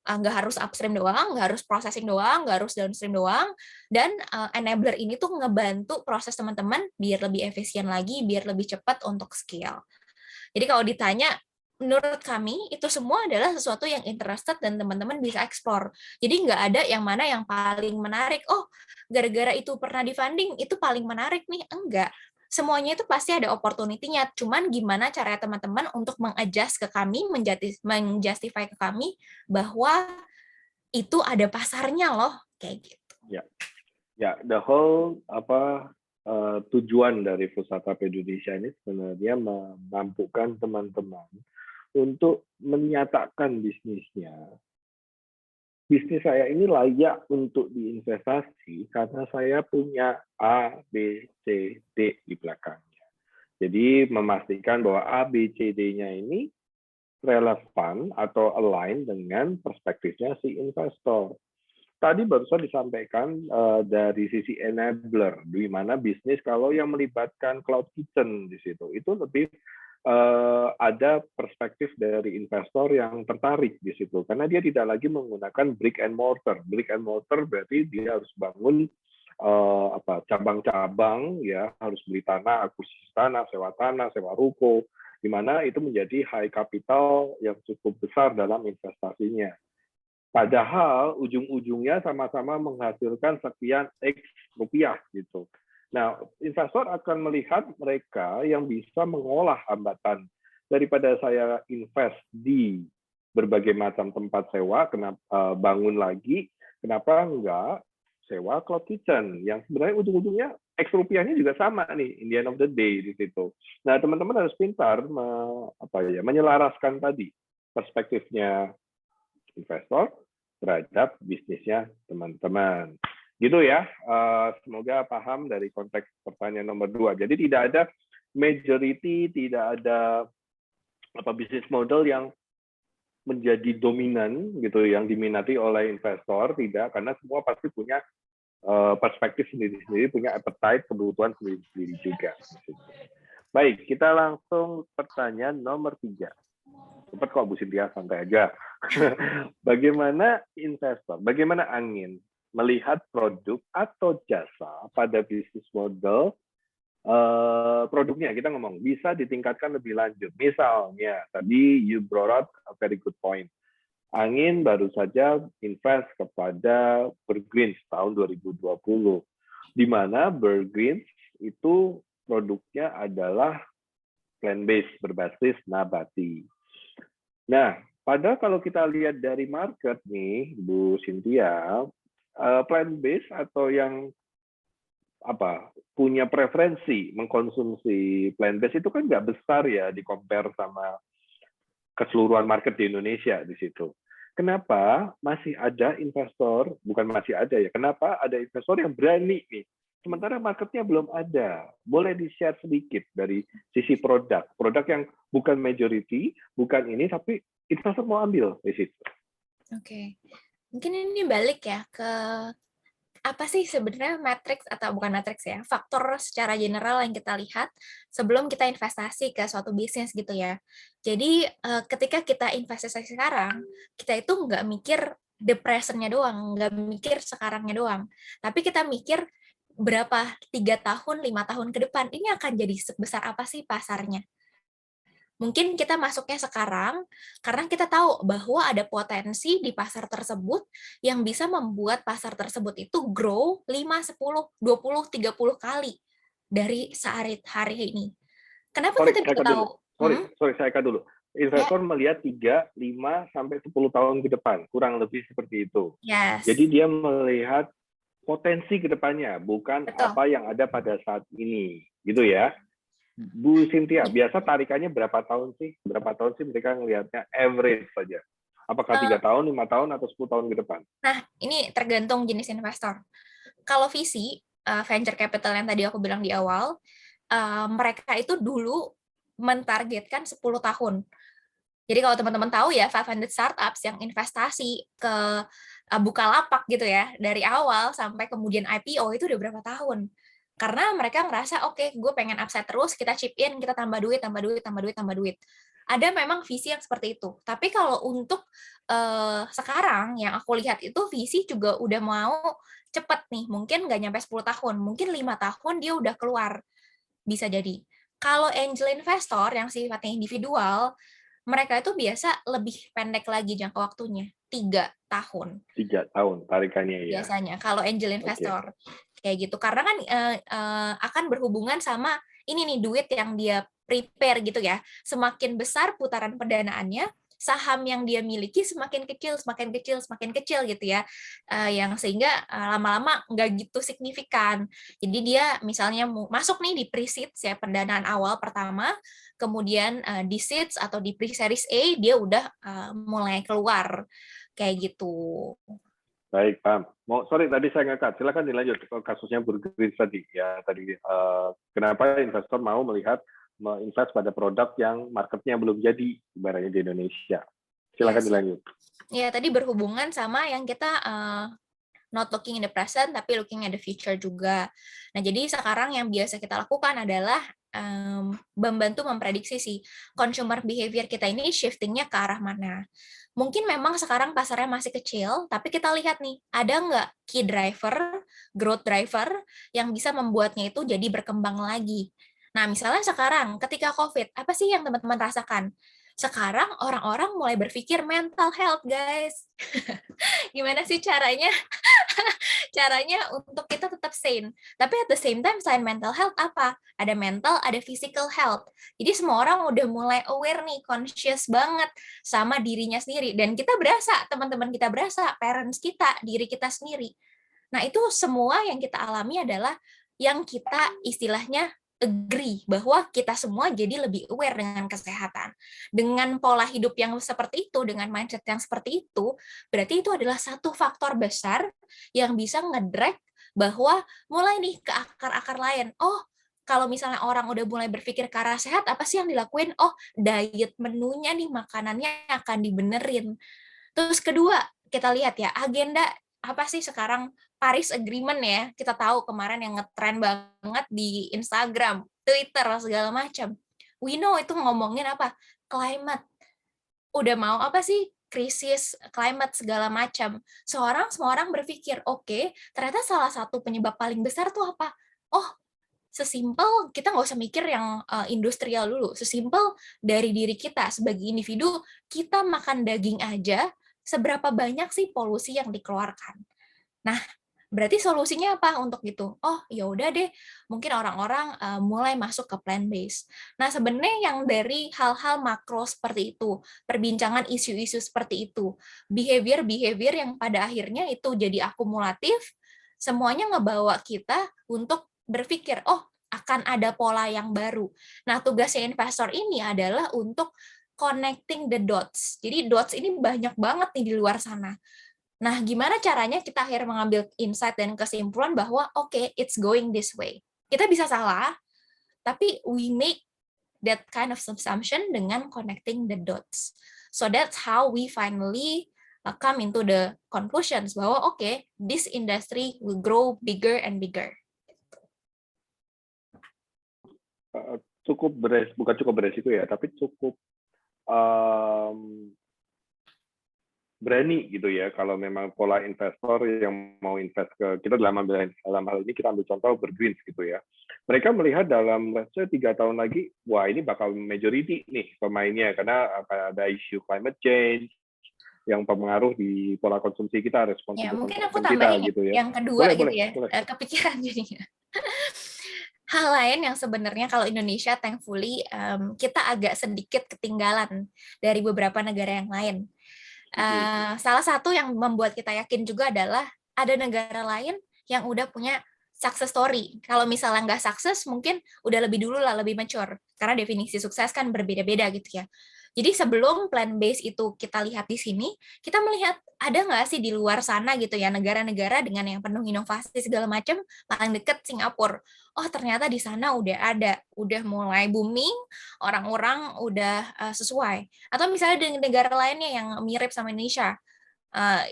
nggak harus upstream doang, nggak harus processing doang, nggak harus downstream doang, dan enabler ini tuh ngebantu proses teman-teman biar lebih efisien lagi, biar lebih cepat untuk scale. Jadi kalau ditanya, menurut kami itu semua adalah sesuatu yang interested dan teman-teman bisa explore. Jadi nggak ada yang mana yang paling menarik. Oh, gara-gara itu pernah di-funding, itu paling menarik nih. Enggak. Semuanya itu pasti ada opportunity-nya. Cuman gimana cara teman-teman untuk meng-adjust ke kami, menjustify ke kami bahwa itu ada pasarnya loh. Kayak gitu. Ya, ya, the whole tujuan dari Pusat Indonesia ini sebenarnya memampukan teman-teman untuk menyatakan bisnisnya bisnis saya ini layak untuk diinvestasi karena saya punya A, B, C, D di belakangnya. Jadi memastikan bahwa A, B, C, D-nya ini relevan atau align dengan perspektifnya si investor. Tadi barusan disampaikan dari sisi enabler, di mana bisnis kalau yang melibatkan cloud kitchen di situ, itu lebih ada perspektif dari investor yang tertarik di situ, karena dia tidak lagi menggunakan brick and mortar. Brick and mortar berarti dia harus bangun cabang-cabang, ya harus beli tanah, akuisisi tanah, sewa ruko, di mana itu menjadi high capital yang cukup besar dalam investasinya. Padahal ujung-ujungnya sama-sama menghasilkan sekian X rupiah gitu. Nah, investor akan melihat mereka yang bisa mengolah hambatan. Daripada saya invest di berbagai macam tempat sewa, bangun lagi, kenapa enggak sewa cloud kitchen yang sebenarnya ujung-ujungnya X rupiahnya juga sama nih, in the end of the day di situ. Nah, teman-teman harus pintar menyelaraskan tadi perspektifnya investor terhadap bisnisnya teman-teman. Gitu ya, semoga paham dari konteks pertanyaan nomor 2. Jadi tidak ada majority, tidak ada bisnis model yang menjadi dominan gitu, yang diminati oleh investor, tidak, karena semua pasti punya perspektif sendiri-sendiri, punya appetite, kebutuhan sendiri-sendiri juga. Baik, kita langsung pertanyaan nomor 3. Cepat kok Bu Cynthia, santai aja. Bagaimana investor, bagaimana Angin melihat produk atau jasa pada bisnis model produknya, kita ngomong bisa ditingkatkan lebih lanjut. Misalnya tadi you brought up a very good point. Angin baru saja invest kepada Burgreens tahun 2020, di mana Burgreens itu produknya adalah plant-based berbasis nabati. Nah, padahal kalau kita lihat dari market nih, Bu Cynthia, plant-based atau yang punya preferensi mengkonsumsi plant-based itu kan nggak besar ya di compare sama keseluruhan market di Indonesia di situ. Kenapa masih ada investor, bukan masih ada ya, kenapa ada investor yang berani nih, sementara marketnya belum ada. Boleh di-share sedikit dari sisi produk yang bukan majority, bukan ini, tapi investor mau ambil di situ. Oke. Mungkin ini balik ya ke apa sih sebenarnya matriks atau bukan matriks ya, faktor secara general yang kita lihat sebelum kita investasi ke suatu bisnis gitu ya. Jadi ketika kita investasi sekarang, kita itu nggak mikir the present-nya doang, nggak mikir sekarangnya doang, tapi kita mikir berapa 3 tahun, 5 tahun ke depan, ini akan jadi sebesar apa sih pasarnya. Mungkin kita masuknya sekarang karena kita tahu bahwa ada potensi di pasar tersebut yang bisa membuat pasar tersebut itu grow 5, 10, 20, 30 kali dari hari ini. Kenapa kita bisa tahu? Saya kata dulu. Investor melihat 3, 5, sampai 10 tahun ke depan. Kurang lebih seperti itu. Yes. Jadi dia melihat potensi ke depannya, bukan apa yang ada pada saat ini. Gitu ya. Bu Cynthia, biasa tarikannya berapa tahun sih? Berapa tahun sih mereka ngelihatnya average saja? Apakah 3 tahun, 5 tahun, atau 10 tahun ke depan? Nah, ini tergantung jenis investor. Kalau VC, venture capital yang tadi aku bilang di awal, mereka itu dulu mentargetkan 10 tahun. Jadi kalau teman-teman tahu ya, 500 startups yang investasi ke Bukalapak gitu ya, dari awal sampai kemudian IPO itu udah berapa tahun. Karena mereka ngerasa, oke, gue pengen upside terus, kita chip in, kita tambah duit. Ada memang visi yang seperti itu. Tapi kalau untuk sekarang, yang aku lihat itu visi juga udah mau cepet nih. Mungkin nggak nyampe 10 tahun, mungkin 5 tahun dia udah keluar. Bisa jadi. Kalau angel investor yang sifatnya individual, mereka itu biasa lebih pendek lagi jangka waktunya. 3 tahun. 3 tahun tarikannya ya. Biasanya, kalau angel investor. Kayak gitu, karena kan akan berhubungan sama ini nih duit yang dia prepare gitu ya. Semakin besar putaran pendanaannya, saham yang dia miliki semakin kecil, semakin kecil, semakin kecil gitu ya, yang sehingga lama-lama nggak gitu signifikan. Jadi dia misalnya masuk nih di pre-seeds ya, pendanaan awal pertama, kemudian di seeds atau di pre-series A dia udah mulai keluar kayak gitu. Baik, paham. Sorry tadi saya ngangkat. Silakan dilanjut ke kasusnya Burgerins tadi ya. Tadi kenapa investor mau menginvest pada produk yang marketnya belum jadi ibaratnya di Indonesia. Silakan dilanjut. Ya, tadi berhubungan sama yang kita not looking in the present tapi looking at the future juga. Nah, jadi sekarang yang biasa kita lakukan adalah membantu memprediksi si consumer behavior kita ini shiftingnya ke arah mana. Mungkin memang sekarang pasarnya masih kecil, tapi kita lihat nih, ada nggak key driver, growth driver, yang bisa membuatnya itu jadi berkembang lagi. Nah, misalnya sekarang, ketika COVID, apa sih yang teman-teman rasakan? Sekarang orang-orang mulai berpikir mental health, guys. Gimana sih caranya? Caranya untuk kita tetap sane. Tapi at the same time, selain mental health, apa? Ada mental, ada physical health. Jadi semua orang udah mulai aware nih, conscious banget sama dirinya sendiri. Dan kita berasa, teman-teman kita berasa, parents kita, diri kita sendiri. Nah, itu semua yang kita alami adalah yang kita istilahnya agree bahwa kita semua jadi lebih aware dengan kesehatan. Dengan pola hidup yang seperti itu, dengan mindset yang seperti itu, berarti itu adalah satu faktor besar yang bisa ngedrag bahwa mulai nih ke akar-akar lain. Oh, kalau misalnya orang udah mulai berpikir ke arah sehat, apa sih yang dilakuin? Oh, diet menunya nih, makanannya akan dibenerin. Terus kedua, kita lihat ya, agenda apa sih sekarang Paris Agreement ya, kita tahu kemarin yang ngetren banget di Instagram, Twitter, segala macam. We know itu ngomongin apa? Climate. Udah mau apa sih? Krisis climate segala macam. Semua orang berpikir, oke, ternyata salah satu penyebab paling besar tuh apa? Oh, sesimpel kita nggak usah mikir yang industrial dulu. Sesimpel dari diri kita sebagai individu, kita makan daging aja, seberapa banyak sih polusi yang dikeluarkan. Nah, berarti solusinya apa untuk itu? Oh, ya udah deh, mungkin orang-orang mulai masuk ke plant based. Nah, sebenarnya yang dari hal-hal makro seperti itu, perbincangan isu-isu seperti itu, behavior-behavior yang pada akhirnya itu jadi akumulatif, semuanya ngebawa kita untuk berpikir, oh, akan ada pola yang baru. Nah, tugasnya investor ini adalah untuk connecting the dots. Jadi dots ini banyak banget nih di luar sana. Nah, gimana caranya kita akhirnya mengambil insight dan kesimpulan bahwa okay, it's going this way. Kita bisa salah, tapi we make that kind of assumption dengan connecting the dots. So that's how we finally come into the conclusions bahwa okay, this industry will grow bigger and bigger. Bukan cukup beresiko ya, tapi cukup berani gitu ya kalau memang pola investor yang mau invest ke kita dalam hal ini kita ambil contoh Burgerins gitu ya, mereka melihat dalam 3 tahun lagi wah ini bakal majority nih pemainnya karena ada isu climate change yang mempengaruhi di pola konsumsi kita, respons ya, mungkin aku kita tambahin gitu ya. Yang kedua boleh, gitu ya, kepikiran jadinya. Hal lain yang sebenarnya kalau Indonesia thankfully kita agak sedikit ketinggalan dari beberapa negara yang lain. Salah satu yang membuat kita yakin juga adalah ada negara lain yang udah punya success story. Kalau misalnya nggak sukses, mungkin udah lebih dulu lah, lebih mature. Karena definisi sukses kan berbeda-beda gitu ya. Jadi sebelum plant-based itu kita lihat di sini, kita melihat ada nggak sih di luar sana gitu ya, negara-negara dengan yang penuh inovasi segala macam, paling deket Singapura. Oh ternyata di sana udah mulai booming, orang-orang udah sesuai. Atau misalnya di negara lainnya yang mirip sama Indonesia,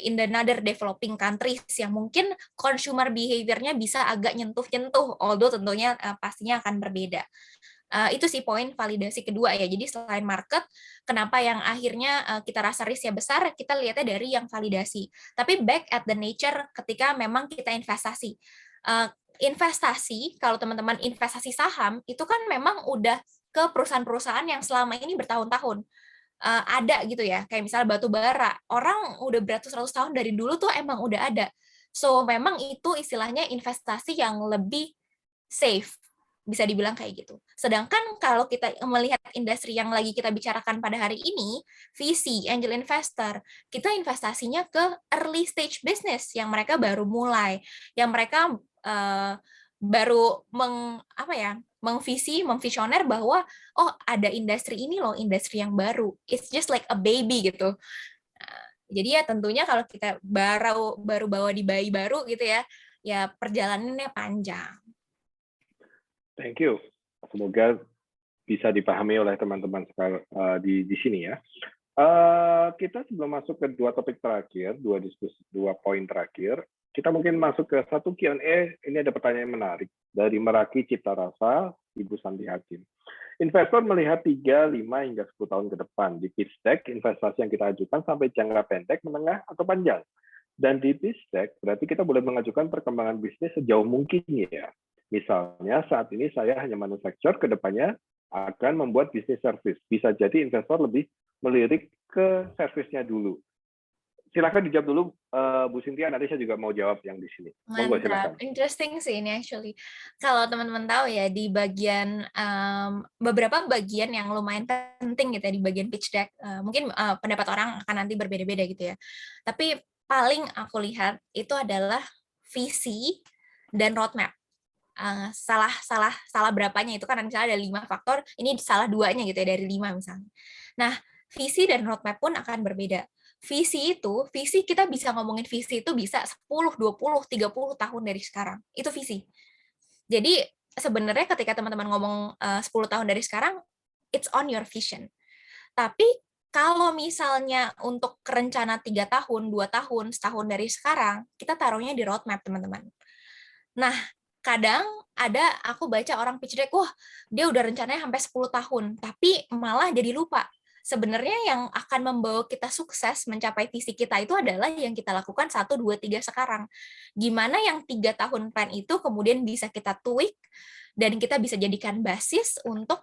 in the other developing countries yang mungkin consumer behavior-nya bisa agak nyentuh-nyentuh, although tentunya pastinya akan berbeda. Itu sih poin validasi kedua ya. Jadi selain market, kenapa yang akhirnya kita rasa risknya besar, kita lihatnya dari yang validasi. Tapi back at the nature ketika memang kita investasi. Investasi, kalau teman-teman investasi saham, itu kan memang udah ke perusahaan-perusahaan yang selama ini bertahun-tahun ada gitu ya, kayak misalnya batu bara, orang udah beratus-ratus tahun dari dulu tuh emang udah ada. So memang itu istilahnya investasi yang lebih safe. bisa dibilang kayak gitu. Sedangkan kalau kita melihat industri yang lagi kita bicarakan pada hari ini, VC, angel investor, kita investasinya ke early stage business yang mereka baru mulai, yang mereka baru memvisioner bahwa oh ada industri ini loh, industri yang baru. It's just like a baby gitu. Jadi ya tentunya kalau kita baru bawa di bayi baru gitu ya perjalanannya panjang. Thank you. Semoga bisa dipahami oleh teman-teman di sini ya. Kita sebelum masuk ke dua topik terakhir, dua poin terakhir, kita mungkin masuk ke satu Q&A. Ini ada pertanyaan menarik dari Meraki Cipta Rasa, Ibu Santi Hakim. Investor melihat 3, 5, hingga 10 tahun ke depan. Di pitch deck, investasi yang kita ajukan sampai jangka pendek, menengah, atau panjang. Dan di pitch deck, berarti kita boleh mengajukan perkembangan bisnis sejauh mungkin ya. Misalnya saat ini saya hanya manufacture, kedepannya akan membuat bisnis service. Bisa jadi investor lebih melirik ke servisnya dulu. Silakan dijawab dulu, Bu Cynthia. Nanti saya juga mau jawab yang di sini. Monggo, silakan. Interesting sih ini actually. Kalau teman-teman tahu ya di bagian beberapa bagian yang lumayan penting gitu ya di bagian pitch deck. Mungkin pendapat orang akan nanti berbeda-beda gitu ya. Tapi paling aku lihat itu adalah visi dan roadmap. Salah berapanya itu kan misalnya ada 5 faktor, ini salah 2-nya gitu ya dari 5 misalnya. Nah, visi dan roadmap pun akan berbeda. Visi kita bisa ngomongin visi itu bisa 10, 20, 30 tahun dari sekarang. Itu visi. Jadi sebenarnya ketika teman-teman ngomong 10 tahun dari sekarang, it's on your vision. Tapi kalau misalnya untuk rencana 3 tahun, 2 tahun, setahun dari sekarang, kita taruhnya di roadmap, teman-teman. Nah, kadang aku baca orang pitch deck, wah dia udah rencananya sampai 10 tahun, tapi malah jadi lupa. Sebenarnya yang akan membawa kita sukses mencapai visi kita itu adalah yang kita lakukan 1, 2, 3 sekarang. Gimana yang 3 tahun plan itu kemudian bisa kita tweak, dan kita bisa jadikan basis untuk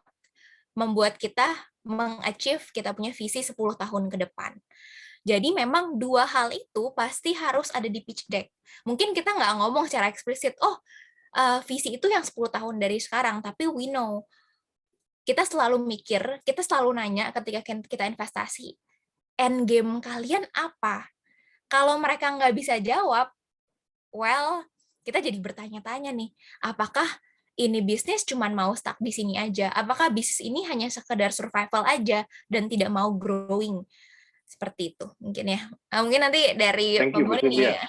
membuat kita mengachieve kita punya visi 10 tahun ke depan. Jadi memang 2 hal itu pasti harus ada di pitch deck. Mungkin kita nggak ngomong secara eksplisit, visi itu yang 10 tahun dari sekarang, tapi we know. Kita selalu mikir, kita selalu nanya ketika kita investasi, end game kalian apa? Kalau mereka nggak bisa jawab, well, kita jadi bertanya-tanya nih, apakah ini bisnis cuma mau stuck di sini aja? Apakah bisnis ini hanya sekedar survival aja dan tidak mau growing? Seperti itu mungkin ya. Mungkin nanti dari pembangunan ya.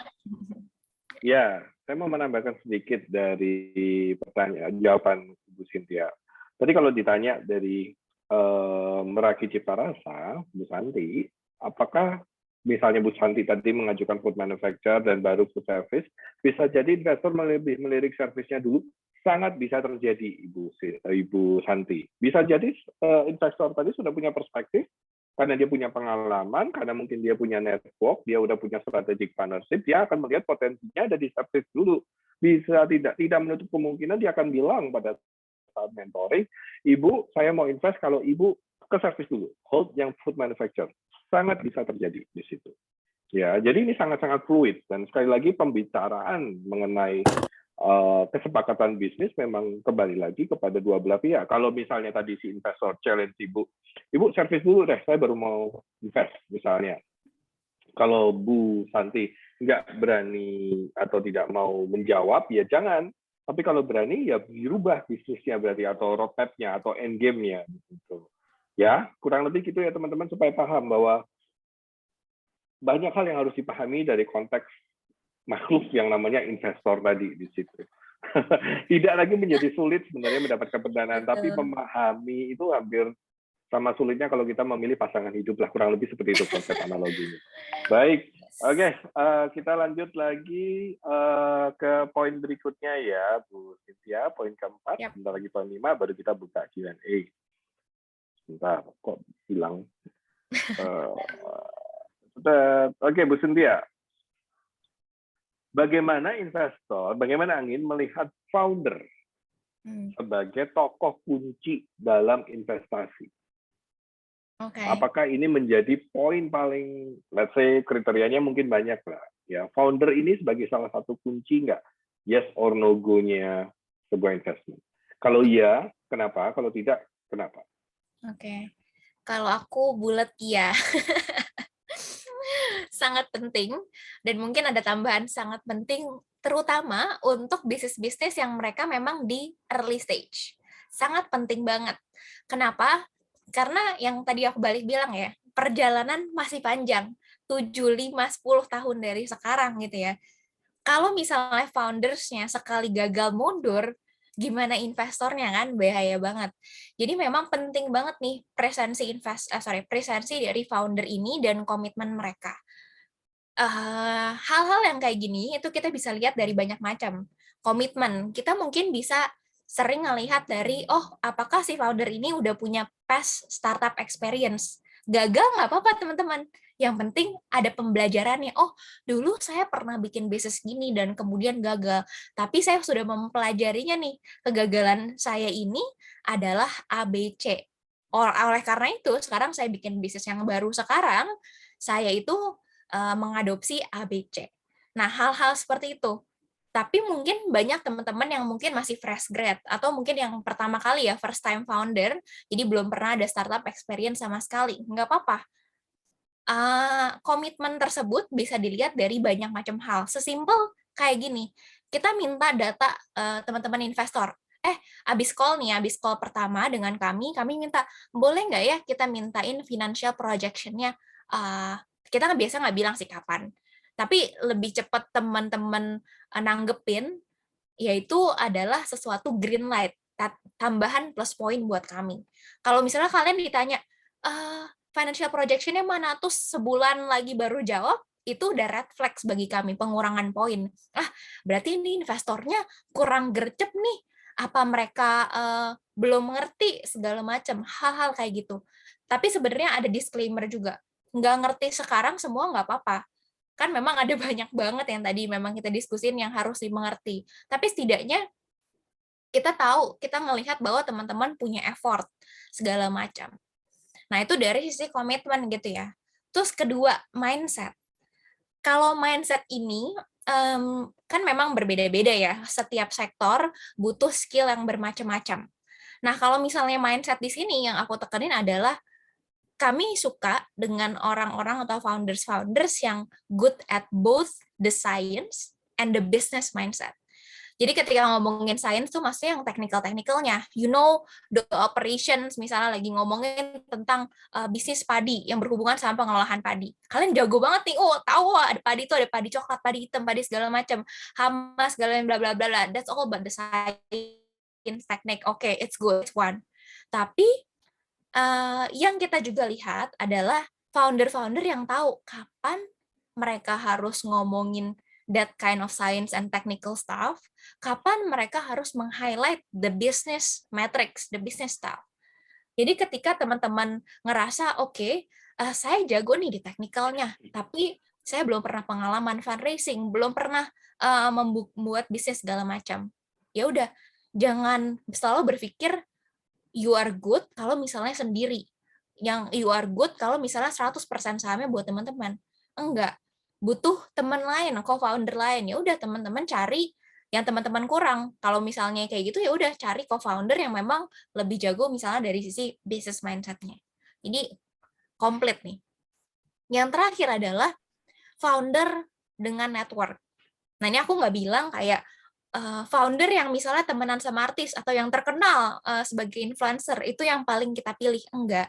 Ya, saya mau menambahkan sedikit dari jawaban Bu Cynthia. Tadi kalau ditanya dari Meraki Cipta Rasa, Bu Santi, apakah misalnya Bu Santi tadi mengajukan food manufacturer dan baru food service, bisa jadi investor melirik servisnya dulu? Sangat bisa terjadi, Ibu Santi. Bisa jadi investor tadi sudah punya perspektif, karena dia punya pengalaman, karena mungkin dia punya network, dia udah punya strategic partnership, dia akan melihat potensinya ada di service dulu. Bisa tidak menutup kemungkinan dia akan bilang pada saat mentoring, Ibu, saya mau invest kalau Ibu ke service dulu, hold yang food manufacturer. Sangat bisa terjadi di situ. Ya, jadi ini sangat-sangat fluid, dan sekali lagi pembicaraan mengenai kesepakatan bisnis memang kembali lagi kepada dua belah pihak. Kalau misalnya tadi si investor challenge Ibu service dulu deh, saya baru mau invest misalnya. Kalau Bu Santi nggak berani atau tidak mau menjawab, ya jangan. Tapi kalau berani, ya dirubah bisnisnya berarti, atau roadmap-nya, atau end game-nya. Gitu. Ya, kurang lebih gitu ya teman-teman, supaya paham bahwa banyak hal yang harus dipahami dari konteks makhluk yang namanya investor tadi di situ. Tidak lagi menjadi sulit sebenarnya mendapatkan pendanaan, tapi memahami itu hampir sama sulitnya kalau kita memilih pasangan hidup lah, kurang lebih seperti itu konsep analoginya. Baik, oke, kita lanjut lagi ke poin berikutnya ya, Bu Cynthia, poin keempat, sebentar lagi poin 5, baru kita buka Q&A. Sebentar, kok hilang? Oke, Bu Cynthia. Bagaimana Angin melihat founder sebagai tokoh kunci dalam investasi? Apakah ini menjadi poin paling, let's say kriterianya mungkin banyak lah. Ya, founder ini sebagai salah satu kunci nggak? Yes or no go-nya sebuah investment. Kalau iya, kenapa? Kalau tidak, kenapa? Oke. Kalau aku bulat iya. Sangat penting, dan mungkin ada tambahan sangat penting, terutama untuk bisnis-bisnis yang mereka memang di early stage. Sangat penting banget. Kenapa? Karena yang tadi aku balik bilang ya, perjalanan masih panjang. 7, 5, 10 tahun dari sekarang gitu ya. Kalau misalnya foundersnya sekali gagal mundur, gimana investornya kan? Bahaya banget. Jadi memang penting banget nih presensi dari founder ini dan komitmen mereka. Hal-hal yang kayak gini itu kita bisa lihat dari banyak macam komitmen. Kita mungkin bisa sering ngelihat dari, oh, apakah si founder ini udah punya past startup experience. Gagal nggak apa-apa, teman-teman. Yang penting ada pembelajarannya. Oh, dulu saya pernah bikin bisnis gini dan kemudian gagal. Tapi saya sudah mempelajarinya nih. Kegagalan saya ini adalah ABC. Oleh karena itu, sekarang saya bikin bisnis yang baru sekarang, saya itu mengadopsi ABC. Nah, hal-hal seperti itu. Tapi mungkin banyak teman-teman yang mungkin masih fresh grad, atau mungkin yang pertama kali ya, first time founder, jadi belum pernah ada startup experience sama sekali. Nggak apa-apa. Komitmen tersebut bisa dilihat dari banyak macam hal. Sesimpel kayak gini, kita minta data teman-teman investor. Abis call pertama dengan kami minta, boleh nggak ya kita mintain financial projection-nya. Kita biasa nggak bilang sih kapan, tapi lebih cepat teman-teman nanggepin, yaitu adalah sesuatu green light, tambahan plus poin buat kami. Kalau misalnya kalian ditanya, financial projection-nya mana tuh sebulan lagi baru jawab, itu udah red flags bagi kami, pengurangan poin. Berarti ini investornya kurang gercep nih, apa mereka belum mengerti segala macam, hal-hal kayak gitu. Tapi sebenarnya ada disclaimer juga, nggak ngerti sekarang semua nggak apa-apa. Kan memang ada banyak banget yang tadi memang kita diskusin yang harus dimengerti. Tapi setidaknya kita tahu, kita ngelihat bahwa teman-teman punya effort segala macam. Nah, itu dari sisi komitmen gitu ya. Terus kedua, mindset. Kalau mindset ini kan memang berbeda-beda ya. Setiap sektor butuh skill yang bermacam-macam. Nah, kalau misalnya mindset di sini yang aku tekenin adalah kami suka dengan orang-orang atau founders-founders yang good at both the science and the business mindset. Jadi ketika ngomongin science tuh maksudnya yang technical-technicalnya. The operations, misalnya lagi ngomongin tentang bisnis padi yang berhubungan sama pengolahan padi. Kalian jago banget nih, tahu ada padi tuh, ada padi coklat, padi hitam, padi segala macam, hama segala bla bla bla. That's all about the science technique. Okay, it's good, it's one. Tapi yang kita juga lihat adalah founder-founder yang tahu kapan mereka harus ngomongin that kind of science and technical stuff, kapan mereka harus meng-highlight the business metrics, the business stuff. Jadi ketika teman-teman ngerasa, oke, saya jago nih di teknikalnya, tapi saya belum pernah pengalaman fundraising, belum pernah membuat bisnis segala macam. Ya udah, jangan selalu berpikir you are good kalau misalnya sendiri. Yang you are good kalau misalnya 100% sahamnya buat teman-teman. Enggak. Butuh teman lain, co-founder lain. Ya udah teman-teman cari yang teman-teman kurang. Kalau misalnya kayak gitu ya udah cari co-founder yang memang lebih jago misalnya dari sisi business mindset-nya. Jadi komplit nih. Yang terakhir adalah founder dengan network. Nah, ini aku nggak bilang kayak founder yang misalnya temenan sama artis atau yang terkenal sebagai influencer, itu yang paling kita pilih. Enggak.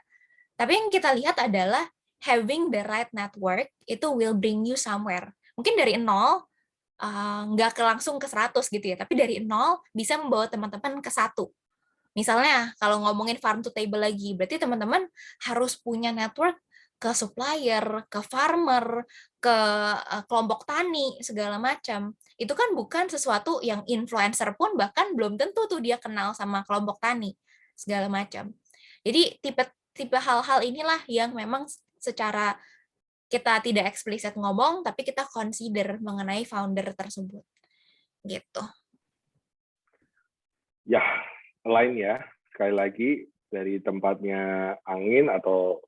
Tapi yang kita lihat adalah having the right network, itu will bring you somewhere. Mungkin dari nol, nggak langsung ke 100 gitu ya, tapi dari nol bisa membawa teman-teman ke 1. Misalnya, kalau ngomongin farm to table lagi, berarti teman-teman harus punya network ke supplier, ke farmer, ke kelompok tani, segala macam. Itu kan bukan sesuatu yang influencer pun bahkan belum tentu tuh dia kenal sama kelompok tani, segala macam. Jadi tipe hal-hal inilah yang memang secara kita tidak eksplisit ngomong, tapi kita consider mengenai founder tersebut. Gitu. Ya, lain ya. Sekali lagi, dari tempatnya Angin atau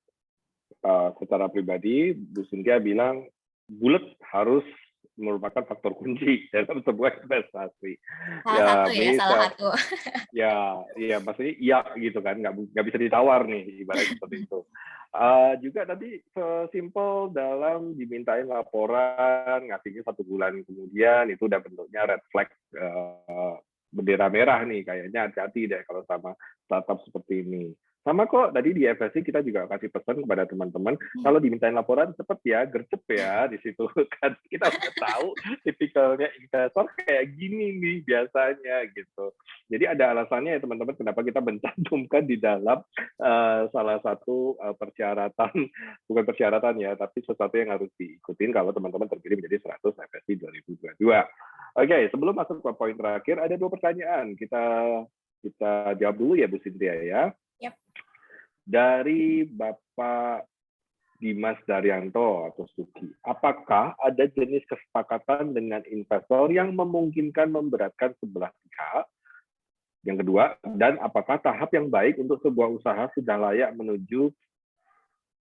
secara pribadi, Bu Cynthia bilang, bulat harus merupakan faktor kunci dalam sebuah investasi. Salah satu Ya, ya, salah misal, satu. ya, maksudnya iya gitu kan, nggak bisa ditawar nih, ibaratnya seperti itu. Juga tadi sesimpel dalam dimintain laporan, ngasihnya 1 bulan kemudian, itu udah bentuknya red flag, bendera merah nih, kayaknya hati-hati deh kalau sama startup seperti ini. Sama kok, tadi di FSC kita juga kasih pesan kepada teman-teman, kalau dimintain laporan cepet ya, gercep ya di situ kan kita udah tahu tipikalnya investor kayak gini nih biasanya gitu. Jadi ada alasannya ya teman-teman kenapa kita mencantumkan di dalam salah satu persyaratan, bukan persyaratan ya, tapi sesuatu yang harus diikutin kalau teman-teman terpilih menjadi 100 FSC 2022. Oke, sebelum masuk ke poin terakhir, ada 2 pertanyaan. Kita jawab dulu ya Bu Cynthia ya. Yap. Dari Bapak Dimas Daryanto atau Suki, apakah ada jenis kesepakatan dengan investor yang memungkinkan memberatkan sebelah pihak? Yang kedua, dan apakah tahap yang baik untuk sebuah usaha sudah layak menuju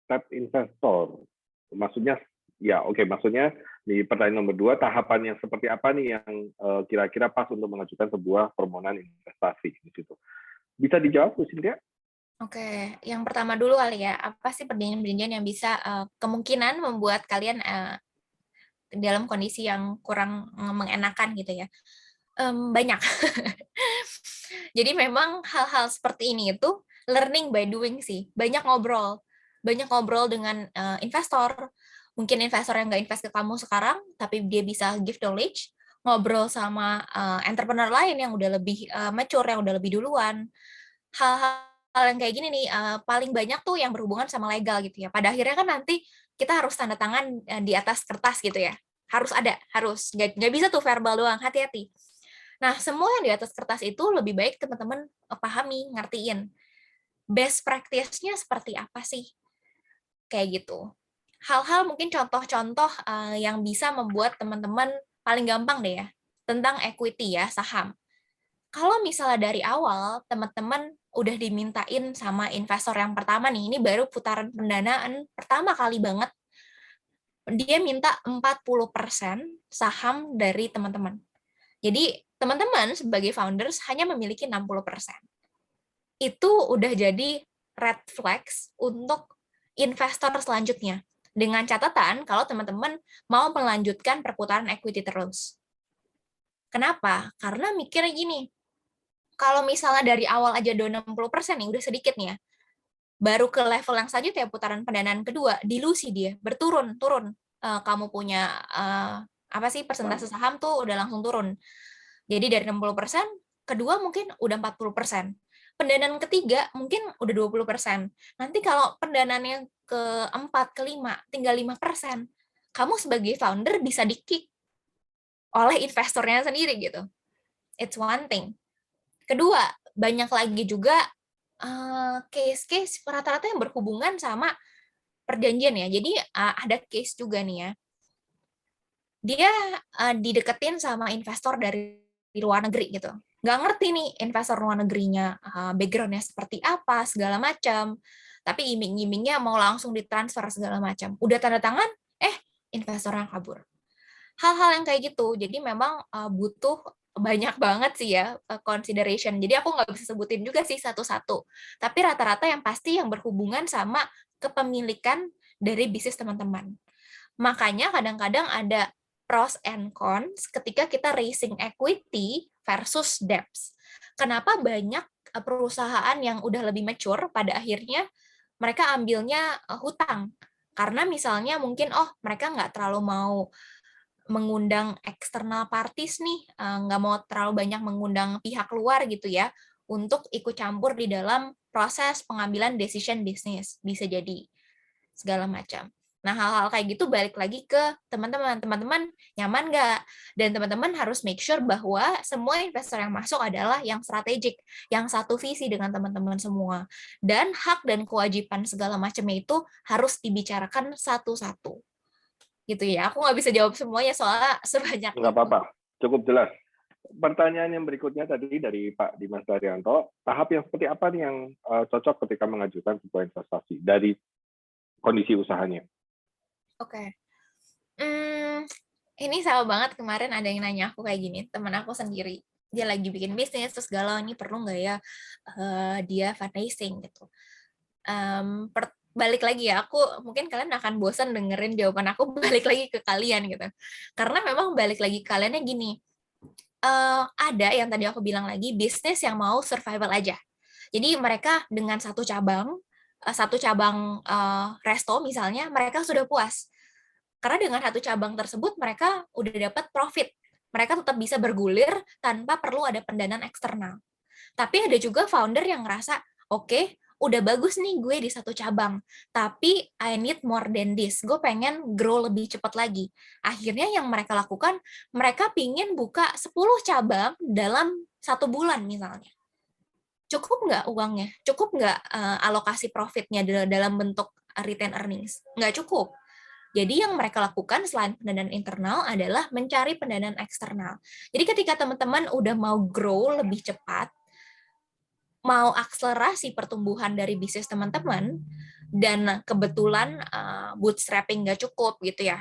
step investor? Maksudnya, ya oke, maksudnya di pertanyaan nomor 2, tahapan yang seperti apa nih yang kira-kira pas untuk mengajukan sebuah permohonan investasi di situ? Bisa dijawab, Bu Cynthia? Oke, yang pertama dulu kali ya, apa sih perjanjian-perjanjian yang bisa kemungkinan membuat kalian dalam kondisi yang kurang mengenakan gitu ya? Banyak. Jadi memang hal-hal seperti ini itu learning by doing sih. Banyak ngobrol dengan investor. Mungkin investor yang nggak invest ke kamu sekarang, tapi dia bisa give knowledge, ngobrol sama entrepreneur lain yang udah lebih mature, yang udah lebih duluan. Hal-hal yang kayak gini nih paling banyak tuh yang berhubungan sama legal gitu ya. Pada akhirnya kan nanti kita harus tanda tangan di atas kertas gitu ya. Harus ada, harus. Nggak bisa tuh verbal doang, hati-hati. Nah, semua yang di atas kertas itu lebih baik teman-teman pahami, ngertiin. Best practice-nya seperti apa sih? Kayak gitu. Hal-hal mungkin contoh-contoh yang bisa membuat teman-teman paling gampang deh ya, tentang equity ya, saham. Kalau misalnya dari awal teman-teman udah dimintain sama investor yang pertama nih, ini baru putaran pendanaan pertama kali banget, dia minta 40% saham dari teman-teman. Jadi teman-teman sebagai founders hanya memiliki 60%. Itu udah jadi red flags untuk investor selanjutnya. Dengan catatan kalau teman-teman mau melanjutkan perputaran equity terus. Kenapa? Karena mikirnya gini, kalau misalnya dari awal aja udah 60% nih, udah sedikit nih ya. Baru ke level yang selanjutnya, putaran pendanaan kedua, dilusi dia, turun. Kamu punya apa sih persentase saham tuh udah langsung turun. Jadi dari 60%, kedua mungkin udah 40%. Pendanaan ketiga mungkin udah 20%. Nanti kalau pendanaan yang keempat, kelima, tinggal 5%. Kamu sebagai founder bisa di-kick oleh investornya sendiri gitu. It's one thing. Kedua, banyak lagi juga case-case rata-rata yang berhubungan sama perjanjian ya. Jadi ada case juga nih ya. Dia dideketin sama investor dari luar negeri gitu. Nggak ngerti nih investor luar negerinya background-nya seperti apa, segala macam. Tapi iming-imingnya mau langsung ditransfer segala macam. Udah tanda tangan, investornya kabur. Hal-hal yang kayak gitu. Jadi memang butuh banyak banget sih ya consideration. Jadi aku nggak bisa sebutin juga sih satu-satu. Tapi rata-rata yang pasti yang berhubungan sama kepemilikan dari bisnis teman-teman. Makanya kadang-kadang ada pros and cons ketika kita raising equity versus debts. Kenapa banyak perusahaan yang udah lebih mature pada akhirnya mereka ambilnya hutang? Karena misalnya mungkin mereka nggak terlalu mau mengundang external parties nih, nggak mau terlalu banyak mengundang pihak luar gitu ya, untuk ikut campur di dalam proses pengambilan decision bisnis. Bisa jadi segala macam. Nah, hal-hal kayak gitu balik lagi ke teman-teman. Teman-teman nyaman nggak? Dan teman-teman harus make sure bahwa semua investor yang masuk adalah yang strategik, yang satu visi dengan teman-teman semua. Dan hak dan kewajiban segala macamnya itu harus dibicarakan satu-satu. Gitu ya. Aku nggak bisa jawab semuanya soalnya sebanyak Nggak itu. apa-apa, cukup jelas. Pertanyaan yang berikutnya tadi dari Pak Dimas Daryanto, tahap yang seperti apa nih yang cocok ketika mengajukan sebuah investasi dari kondisi usahanya? Oke. Ini sama banget, kemarin ada yang nanya aku kayak gini, teman aku sendiri. Dia lagi bikin bisnis, terus galau, ini perlu nggak ya dia fundraising gitu. Balik lagi ya, aku mungkin kalian akan bosan dengerin jawaban aku, balik lagi ke kalian gitu. Karena memang balik lagi ke kaliannya gini, ada yang tadi aku bilang lagi, bisnis yang mau survival aja. Jadi mereka dengan satu cabang resto misalnya, mereka sudah puas. Karena dengan satu cabang tersebut mereka udah dapat profit. Mereka tetap bisa bergulir tanpa perlu ada pendanaan eksternal. Tapi ada juga founder yang ngerasa, oke, udah bagus nih gue di satu cabang, tapi I need more than this. Gue pengen grow lebih cepat lagi. Akhirnya yang mereka lakukan, mereka pingin buka 10 cabang dalam 1 bulan misalnya. Cukup nggak uangnya? Cukup nggak alokasi profitnya dalam bentuk return earnings? Nggak cukup. Jadi yang mereka lakukan selain pendanaan internal adalah mencari pendanaan eksternal. Jadi ketika teman-teman udah mau grow lebih cepat, mau akselerasi pertumbuhan dari bisnis teman-teman, dan kebetulan bootstrapping nggak cukup gitu ya.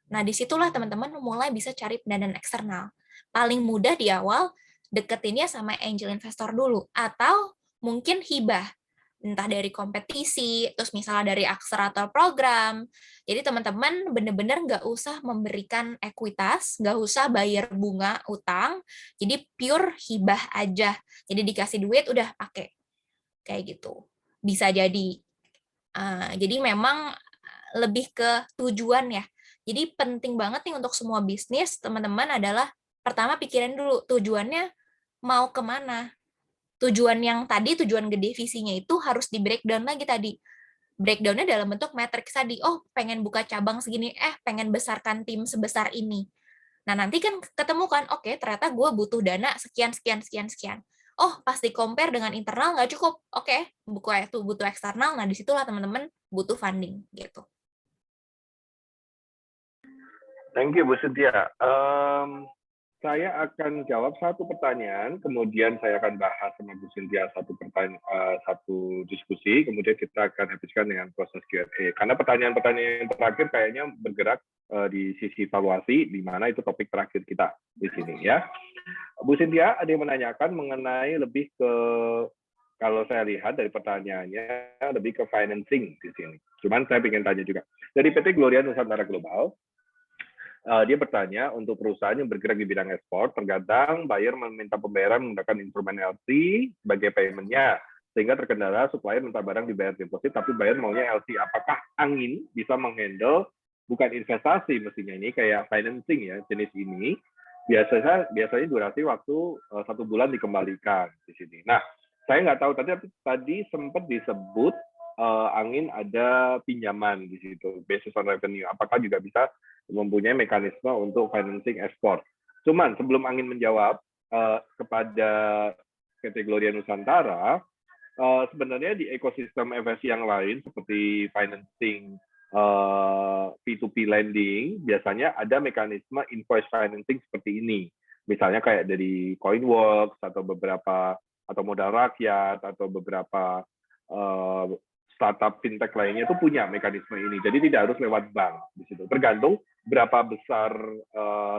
Nah, disitulah teman-teman mulai bisa cari pendanaan eksternal. Paling mudah di awal, deketinnya sama angel investor dulu. Atau mungkin hibah, entah dari kompetisi, terus misalnya dari akselerator program. Jadi teman-teman benar-benar nggak usah memberikan ekuitas, nggak usah bayar bunga utang, jadi pure hibah aja. Jadi dikasih duit udah pakai, kayak gitu. Bisa jadi. Jadi memang lebih ke tujuan ya. Jadi penting banget nih untuk semua bisnis, teman-teman adalah pertama pikirin dulu tujuannya mau kemana. Tujuan yang tadi, tujuan gede visinya itu harus di breakdown lagi tadi. Breakdownnya dalam bentuk matriks tadi. Oh, pengen buka cabang segini, pengen besarkan tim sebesar ini. Nah, nanti kan ketemu kan, oke, ternyata gue butuh dana sekian, sekian, sekian, sekian. Oh, pas di-compare dengan internal nggak cukup. Oke, butuh eksternal, nah disitulah teman-teman butuh funding, gitu. Thank you Bu Cynthia. Saya akan jawab satu pertanyaan, kemudian saya akan bahas sama Bu Cynthia satu diskusi, kemudian kita akan habiskan dengan proses Q&A. Karena pertanyaan-pertanyaan yang terakhir kayaknya bergerak di sisi evaluasi, di mana itu topik terakhir kita di sini ya. Bu Cynthia ada yang menanyakan mengenai lebih ke, kalau saya lihat dari pertanyaannya lebih ke financing di sini. Cuman saya ingin tanya juga dari PT Gloria Nusantara Global. Dia bertanya untuk perusahaan yang bergerak di bidang ekspor, terkadang buyer meminta pembayaran menggunakan instrumen LC sebagai payment-nya, sehingga terkendala supplier minta barang dibayar deposit, tapi buyer maunya LC. Apakah Angin bisa menghandle, bukan investasi mestinya ini, kayak financing ya, jenis ini, biasanya durasi waktu 1 bulan dikembalikan di sini. Nah, saya nggak tahu, tadi sempat disebut Angin ada pinjaman di situ, basis on revenue. Apakah juga bisa mempunyai mekanisme untuk financing ekspor? Cuman sebelum Angin menjawab kepada PT Gloria Nusantara, sebenarnya di ekosistem FSI yang lain seperti financing P2P lending, biasanya ada mekanisme invoice financing seperti ini. Misalnya kayak dari Coinworks atau beberapa, atau Modal Rakyat atau beberapa startup fintech lainnya itu punya mekanisme ini. Jadi tidak harus lewat bank di situ. Tergantung berapa besar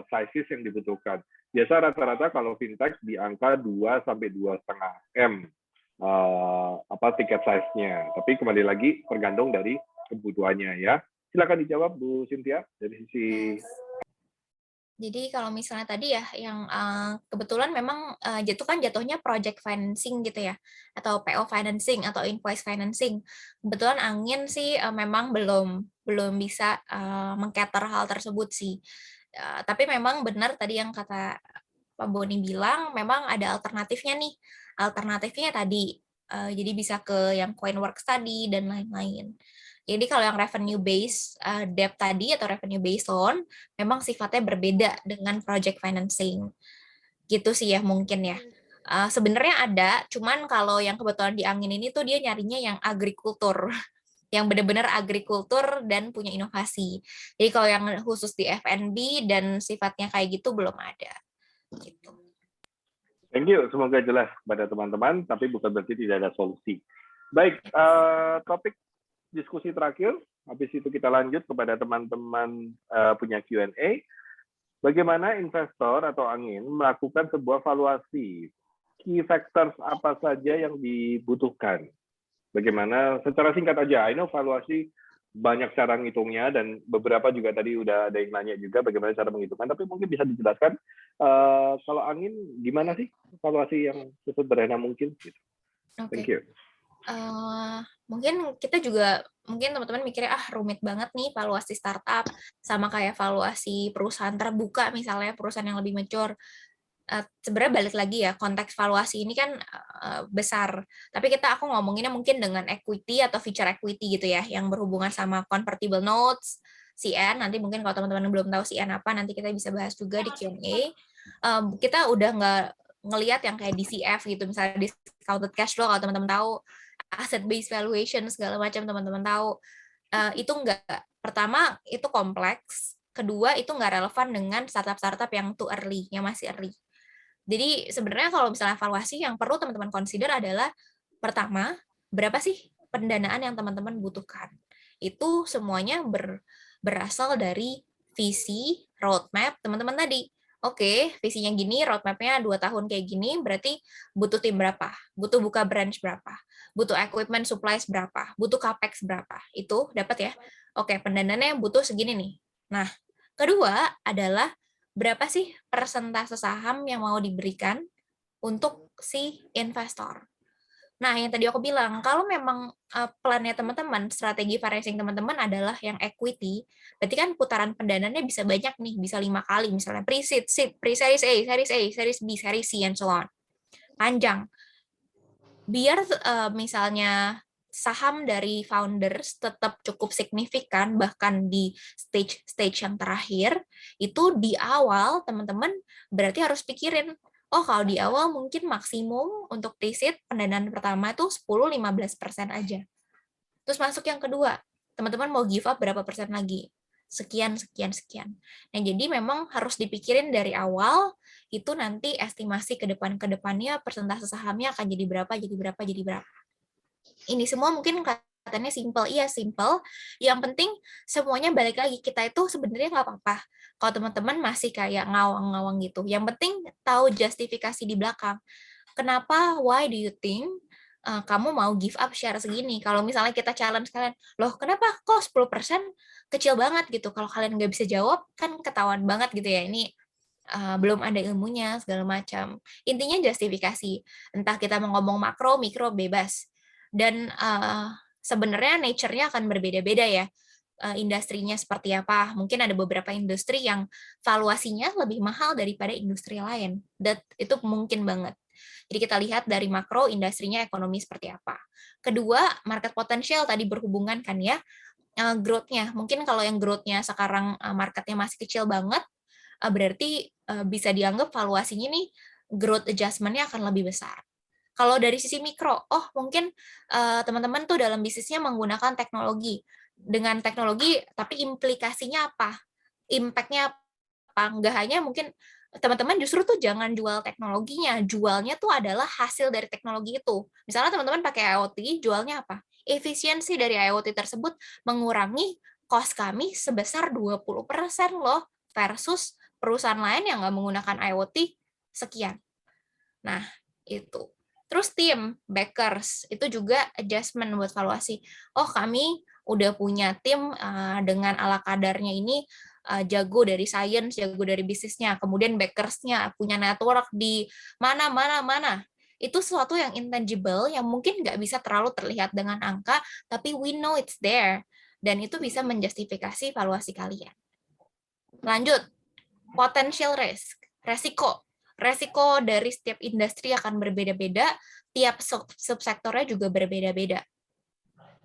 sizes yang dibutuhkan. Biasa rata-rata kalau fintech di angka 2 sampai 2,5 M tiket size-nya. Tapi kembali lagi tergantung dari kebutuhannya ya. Silakan dijawab Bu Cynthia dari sisi. Jadi kalau misalnya tadi ya, yang kebetulan memang jatuhnya project financing gitu ya, atau PO financing atau invoice financing. Kebetulan Angin sih memang belum bisa mengcater hal tersebut sih. Tapi memang benar tadi yang kata Pak Boni bilang, memang ada alternatifnya nih. Alternatifnya tadi, jadi bisa ke yang Coinworks tadi dan lain-lain. Jadi kalau yang revenue based debt tadi atau revenue based loan memang sifatnya berbeda dengan project financing. Gitu sih ya mungkin ya. Sebenarnya ada, cuman kalau yang kebetulan di Angin ini tuh dia nyarinya yang agrikultur, yang benar-benar agrikultur dan punya inovasi. Jadi kalau yang khusus di F&B dan sifatnya kayak gitu belum ada. Gitu. Thank you, semoga jelas kepada teman-teman, tapi bukan berarti tidak ada solusi. Baik, topik diskusi terakhir, habis itu kita lanjut kepada teman-teman punya Q&A. Bagaimana investor atau angin melakukan sebuah valuasi? Key factors apa saja yang dibutuhkan? Bagaimana secara singkat aja, I know valuasi banyak cara ngitungnya dan beberapa juga tadi udah ada yang nanya juga bagaimana cara menghitungkan, tapi mungkin bisa dijelaskan kalau angin gimana sih valuasi yang sesederhana mungkin gitu. Thank you. Mungkin kita juga teman-teman mikirnya rumit banget nih valuasi startup sama kayak valuasi perusahaan terbuka, misalnya perusahaan yang lebih mature. Sebenarnya balik lagi ya, konteks valuasi ini kan besar, tapi aku ngomonginnya mungkin dengan equity atau feature equity gitu ya, yang berhubungan sama convertible notes, CN. Nanti mungkin kalau teman-teman belum tahu CN apa, nanti kita bisa bahas juga di Q&A. Kita udah nggak ngelihat yang kayak DCF gitu, misalnya discounted cash flow, kalau teman-teman tahu, asset based valuation segala macam teman-teman tahu, itu enggak. Pertama, itu kompleks. Kedua, itu nggak relevan dengan startup-startup yang too early, yang masih early. Jadi sebenarnya kalau misalnya evaluasi yang perlu teman-teman consider adalah, pertama, berapa sih pendanaan yang teman-teman butuhkan. Itu semuanya berasal dari visi, roadmap teman-teman tadi. Oke, visinya gini, roadmap-nya 2 tahun kayak gini, berarti butuh tim berapa? Butuh buka branch berapa? Butuh equipment supplies berapa? Butuh capex berapa? Itu dapat ya. Oke, pendanaannya butuh segini nih. Nah, kedua adalah berapa sih persentase saham yang mau diberikan untuk si investor. Nah, yang tadi aku bilang, kalau memang plannya teman-teman, strategi financing teman-teman adalah yang equity, berarti kan putaran pendanaannya bisa banyak nih, bisa 5 kali, misalnya pre-seed, seed, pre-series A, series B, series C, and so on. Panjang. Biar misalnya saham dari founders tetap cukup signifikan, bahkan di stage yang terakhir, itu di awal teman-teman berarti harus pikirin, kalau di awal mungkin maksimum untuk pre-seed pendanaan pertama itu 10-15% aja. Terus masuk yang kedua, teman-teman mau give up berapa persen lagi? Sekian, sekian, sekian. Nah, jadi memang harus dipikirin dari awal, itu nanti estimasi ke depannya persentase sahamnya akan jadi berapa, jadi berapa, jadi berapa. Ini semua mungkin katanya simple, iya simple. Yang penting semuanya balik lagi, kita itu sebenarnya nggak apa-apa kalau teman-teman masih kayak ngawang-ngawang gitu. Yang penting tahu justifikasi di belakang. Kenapa, why do you think kamu mau give up share segini? Kalau misalnya kita challenge kalian, loh kenapa kok 10% kecil banget gitu? Kalau kalian nggak bisa jawab, kan ketahuan banget gitu ya, ini belum ada ilmunya, segala macam. Intinya justifikasi. Entah kita mau ngomong makro, mikro, bebas. Dan sebenarnya nature-nya akan berbeda-beda ya. Industrinya seperti apa. Mungkin ada beberapa industri yang valuasinya lebih mahal daripada industri lain. Itu mungkin banget. Jadi kita lihat dari makro, industrinya ekonomi seperti apa. Kedua, market potential tadi berhubungan kan ya, growth-nya. Mungkin kalau yang growth-nya sekarang marketnya masih kecil banget, berarti bisa dianggap valuasinya nih growth adjustment-nya akan lebih besar. Kalau dari sisi mikro, mungkin teman-teman tuh dalam bisnisnya menggunakan teknologi. Dengan teknologi, tapi implikasinya apa? Impact-nya apa? Nggak hanya mungkin teman-teman justru tuh jangan jual teknologinya, jualnya tuh adalah hasil dari teknologi itu. Misalnya teman-teman pakai IoT, jualnya apa? Efisiensi dari IoT tersebut mengurangi cost kami sebesar 20% loh, versus perusahaan lain yang nggak menggunakan IoT sekian. Nah, itu. Terus tim, backers, itu juga adjustment buat valuasi. Kami udah punya tim dengan ala kadarnya ini, jago dari science, jago dari bisnisnya, kemudian backers-nya punya network di mana. Itu sesuatu yang intangible, yang mungkin nggak bisa terlalu terlihat dengan angka, tapi we know it's there. Dan itu bisa menjustifikasi valuasi kalian. Lanjut, potential risk, resiko. Resiko dari setiap industri akan berbeda-beda, tiap subsektornya juga berbeda-beda.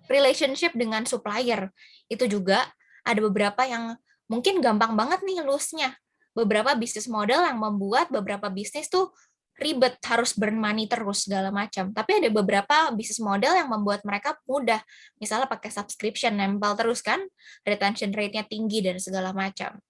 Relationship dengan supplier, itu juga ada beberapa yang mungkin gampang banget nih lose-nya. Beberapa bisnis model yang membuat beberapa bisnis tuh ribet, harus burn money terus, segala macam. Tapi ada beberapa bisnis model yang membuat mereka mudah. Misalnya pakai subscription, nempel terus kan, retention rate-nya tinggi, dan segala macam.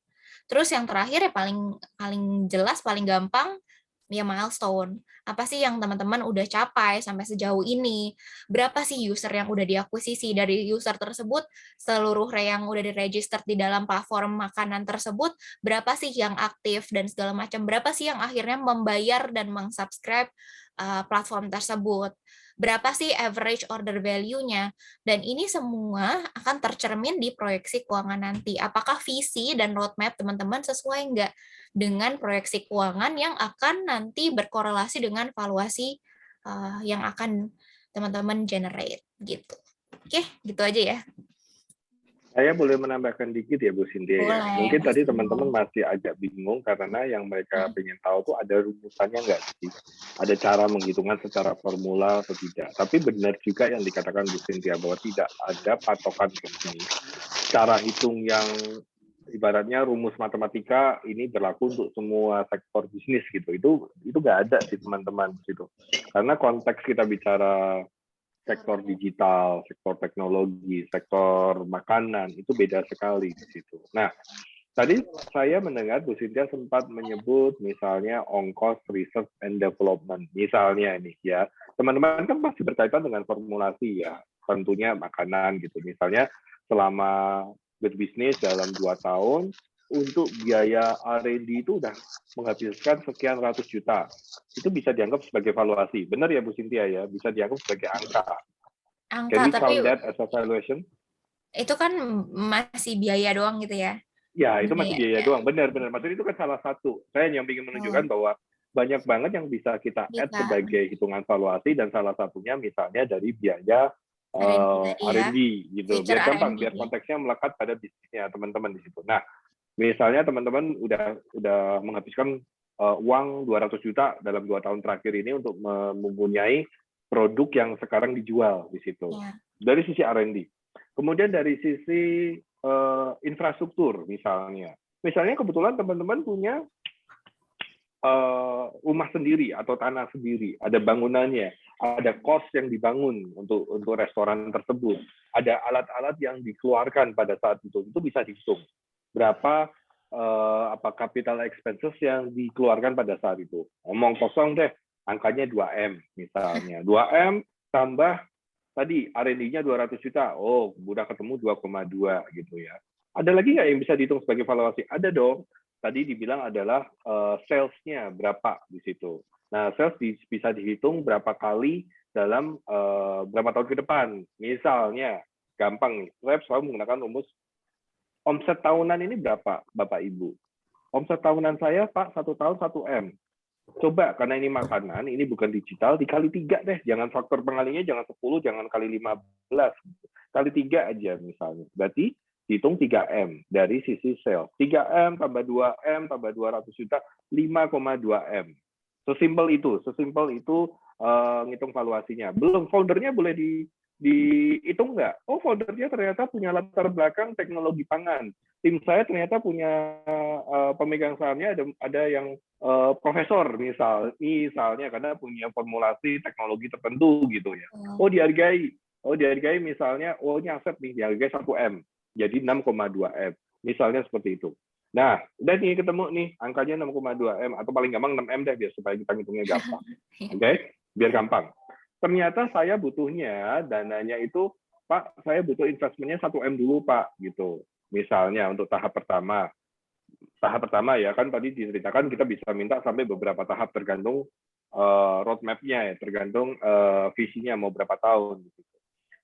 Terus yang terakhir ya paling jelas, paling gampang, ya milestone. Apa sih yang teman-teman udah capai sampai sejauh ini? Berapa sih user yang udah diakuisisi? Dari user tersebut, seluruh yang udah diregister di dalam platform makanan tersebut, berapa sih yang aktif dan segala macam? Berapa sih yang akhirnya membayar dan mengsubscribe platform tersebut? Berapa sih average order value-nya? Dan ini semua akan tercermin di proyeksi keuangan nanti. Apakah visi dan roadmap teman-teman sesuai nggak dengan proyeksi keuangan yang akan nanti berkorelasi dengan valuasi yang akan teman-teman generate gitu. Oke, gitu aja ya. Saya boleh menambahkan dikit ya Bu Cynthia ya. Boleh, Mungkin tadi pasti teman-teman mau. masih agak bingung karena yang mereka pengen tahu tuh ada rumusannya nggak sih? Ada cara menghitungkan secara formula atau tidak? Tapi benar juga yang dikatakan Bu Cynthia bahwa tidak ada patokan resmi. Cara hitung yang ibaratnya rumus matematika ini berlaku untuk semua sektor bisnis gitu. Itu nggak ada sih teman-teman gitu. Karena konteks kita bicara sektor digital, sektor teknologi, sektor makanan, itu beda sekali di situ. Nah, tadi saya mendengar Bu Cynthia sempat menyebut misalnya ongkos research and development. Misalnya ini ya, teman-teman kan pasti berkaitan dengan formulasi ya, tentunya makanan gitu. Misalnya selama berbisnis dalam 2 tahun, untuk biaya R&D itu udah menghabiskan sekian ratus juta. Itu bisa dianggap sebagai valuasi. Benar ya Bu Cynthia ya, bisa dianggap sebagai angka. Can Angka, we tapi count that as a valuation? itu kan masih biaya doang gitu ya. Ya, itu masih biaya Biayanya. doang. Benar-benar. Maksudnya itu kan salah satu. Saya yang ingin menunjukkan Oh, bahwa banyak banget yang bisa kita add bisa. sebagai hitungan valuasi dan salah satunya misalnya dari biaya R&D tadi ya. R&D gitu. Future Biar gampang, R&D. biar konteksnya melekat pada bisnisnya teman-teman di situ. Nah, misalnya teman-teman udah menghabiskan uang 200 juta dalam 2 tahun terakhir ini untuk mempunyai produk yang sekarang dijual di situ. Ya. Dari sisi R&D. Kemudian dari sisi infrastruktur misalnya. Misalnya kebetulan teman-teman punya rumah sendiri atau tanah sendiri, ada bangunannya, ada kos yang dibangun untuk restoran tersebut, ada alat-alat yang dikeluarkan pada saat itu bisa dihitung. Berapa capital expenses yang dikeluarkan pada saat itu. Ngomong kosong deh, angkanya 2M misalnya. 2M tambah tadi R&D-nya 200 juta. Oh, udah ketemu 2,2 gitu ya. Ada lagi nggak yang bisa dihitung sebagai valuasi? Ada dong. Tadi dibilang adalah sales-nya berapa di situ. Nah, sales bisa dihitung berapa kali dalam berapa tahun ke depan. Misalnya, gampang nih, saya selalu menggunakan rumus omset tahunan ini berapa, Bapak Ibu? Omset tahunan saya, Pak, 1 tahun 1M. Coba, karena ini makanan, ini bukan digital, dikali 3 deh. Jangan faktor pengalinya, jangan 10, jangan kali 15. Kali 3 aja misalnya. Berarti hitung 3M dari sisi sales. 3M tambah 2M tambah 200 juta, 5,2M. Sesimpel itu ngitung valuasinya. Belum, foldernya boleh dihitung nggak? Oh, foldernya ternyata punya latar belakang teknologi pangan. Tim saya ternyata punya pemegang sahamnya ada yang profesor misalnya karena punya formulasi teknologi tertentu gitu ya. Oh dihargai misalnya, oh ini aset nih dihargai 1M jadi 6,2M misalnya seperti itu. Nah, udah nih ketemu nih angkanya 6,2M atau paling gampang 6M deh biar supaya kita ngitungnya gampang. Oke? Biar gampang. Ternyata saya butuhnya dananya itu, Pak, saya butuh investmentnya 1M dulu, Pak, gitu. Misalnya untuk tahap pertama. Tahap pertama ya kan tadi diceritakan kita bisa minta sampai beberapa tahap tergantung roadmap-nya ya, tergantung visinya mau berapa tahun. Gitu.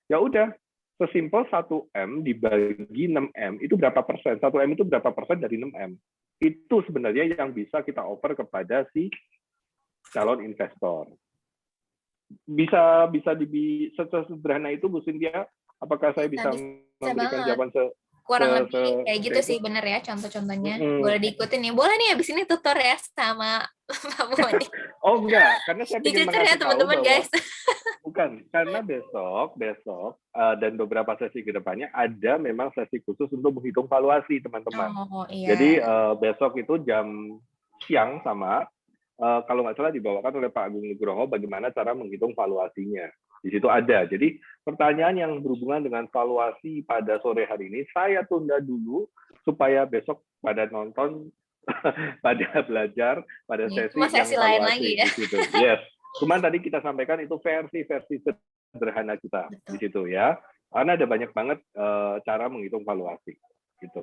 Ya udah, sesimpel 1M dibagi 6M itu berapa persen? 1M itu berapa persen dari 6M? Itu sebenarnya yang bisa kita offer kepada si calon investor. Bisa sesederhana itu Bu Cynthia, apakah saya bisa memberikan banget. jawaban Kurang lebih kayak gitu sih, bener ya contoh-contohnya. Boleh diikutin nih. Boleh nih abis ini tutor ya sama Pak Budi. Oh enggak, karena saya ingin Dicucer ya mengasih tahu teman-teman bahwa guys. bukan, karena besok dan beberapa sesi ke depannya ada memang sesi khusus untuk menghitung valuasi teman-teman. Oh Jadi iya. besok itu jam siang sama kalau nggak salah dibawakan oleh Pak Agung Nugroho bagaimana cara menghitung valuasinya. Di situ ada. Jadi pertanyaan yang berhubungan dengan valuasi pada sore hari ini saya tunda dulu supaya besok pada nonton pada belajar pada Ini sesi cuma yang sesi lain evaluasi lagi ya. di situ. Yes. Cuman tadi kita sampaikan itu versi sederhana kita di Betul. situ ya. Karena ada banyak banget cara menghitung valuasi gitu.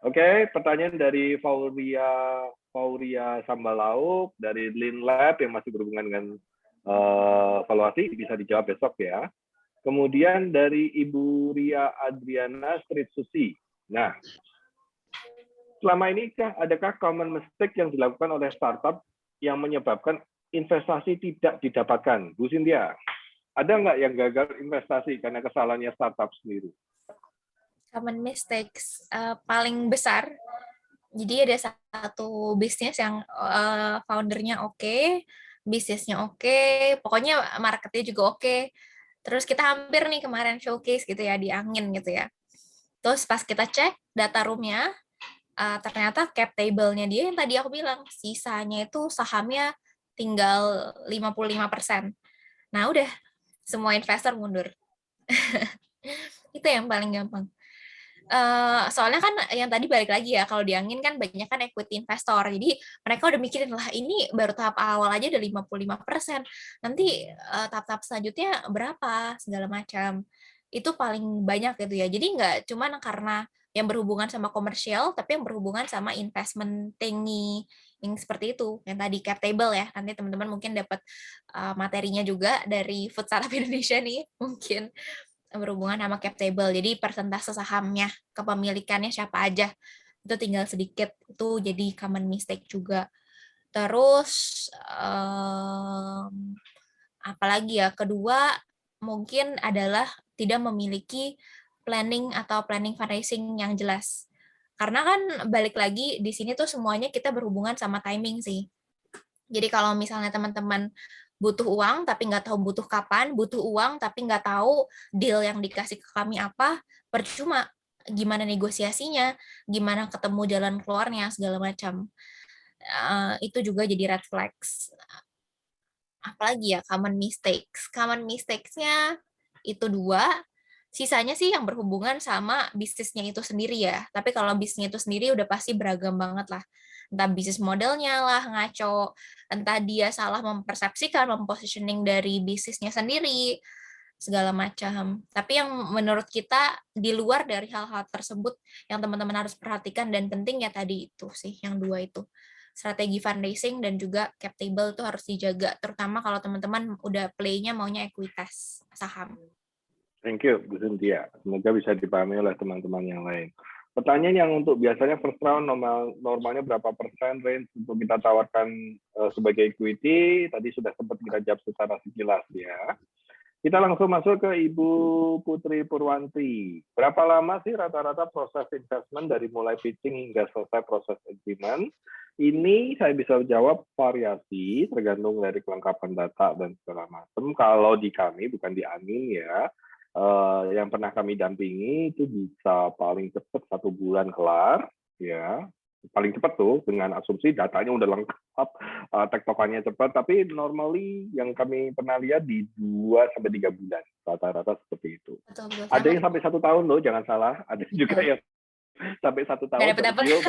Oke, pertanyaan dari Fauria Sambalauk dari Lean Lab yang masih berhubungan dengan valuasi bisa dijawab besok ya. Kemudian dari Ibu Ria Adriana Street Susi. Nah, selama ini adakah common mistake yang dilakukan oleh startup yang menyebabkan investasi tidak didapatkan? Bu Cynthia, ada nggak yang gagal investasi karena kesalahannya startup sendiri? Common mistakes paling besar. Jadi ada satu bisnis yang foundernya oke, bisnisnya oke, pokoknya marketnya juga oke. Terus kita hampir nih kemarin showcase gitu ya di Angin gitu ya. Terus pas kita cek data roomnya, ternyata cap table-nya dia yang tadi aku bilang, sisanya itu sahamnya tinggal 55%. Nah udah, semua investor mundur. Itu yang paling gampang. Soalnya kan yang tadi balik lagi ya, kalau di Angin kan banyak kan equity investor, jadi mereka udah mikirin lah ini baru tahap awal aja udah 55%, nanti tahap-tahap selanjutnya berapa segala macam, itu paling banyak gitu ya. Jadi nggak cuman karena yang berhubungan sama komersial, tapi yang berhubungan sama investment thingy yang seperti itu, yang tadi cap table ya. Nanti teman-teman mungkin dapat materinya juga dari Food Startup Indonesia nih, mungkin berhubungan sama cap table. Jadi persentase sahamnya, kepemilikannya siapa aja, itu tinggal sedikit. Itu jadi common mistake juga. Terus apalagi ya, kedua mungkin adalah tidak memiliki planning atau planning fundraising yang jelas. Karena kan balik lagi di sini tuh semuanya kita berhubungan sama timing sih. Jadi kalau misalnya teman-teman butuh uang tapi nggak tahu butuh kapan, butuh uang tapi nggak tahu deal yang dikasih ke kami apa, percuma. Gimana negosiasinya, gimana ketemu jalan keluarnya, segala macam. Itu juga jadi red flags. Apalagi ya, common mistakes. Common mistakes-nya itu dua, sisanya sih yang berhubungan sama bisnisnya itu sendiri ya. Tapi kalau bisnisnya itu sendiri udah pasti beragam banget lah. Entah bisnis modelnya lah ngaco, entah dia salah mempersepsikan, mempositioning dari bisnisnya sendiri, segala macam. Tapi yang menurut kita di luar dari hal-hal tersebut yang teman-teman harus perhatikan dan penting ya tadi itu sih, yang dua itu. Strategi fundraising dan juga cap table itu harus dijaga, terutama kalau teman-teman udah play-nya maunya ekuitas saham. Thank you, Bu Cynthia. Semoga bisa dipahami oleh teman-teman yang lain. Pertanyaan yang untuk biasanya first round normalnya berapa persen range untuk kita tawarkan sebagai equity, tadi sudah sempat kita jawab secara sekilas ya. Kita langsung masuk ke Ibu Putri Purwanti. Berapa lama sih rata-rata proses investment dari mulai pitching hingga selesai proses agreement? Ini saya bisa jawab variasi, tergantung dari kelengkapan data dan segala macam. Kalau di kami, bukan di Angin ya, yang pernah kami dampingi itu bisa paling cepat 1 bulan kelar, ya paling cepat tuh dengan asumsi datanya udah lengkap, tektokannya cepat. Tapi normally yang kami pernah lihat di 2-3 bulan rata-rata seperti itu. Betul, ada yang sampai 1 tahun loh, jangan salah. Ada juga yang sampai 1 tahun baru deal,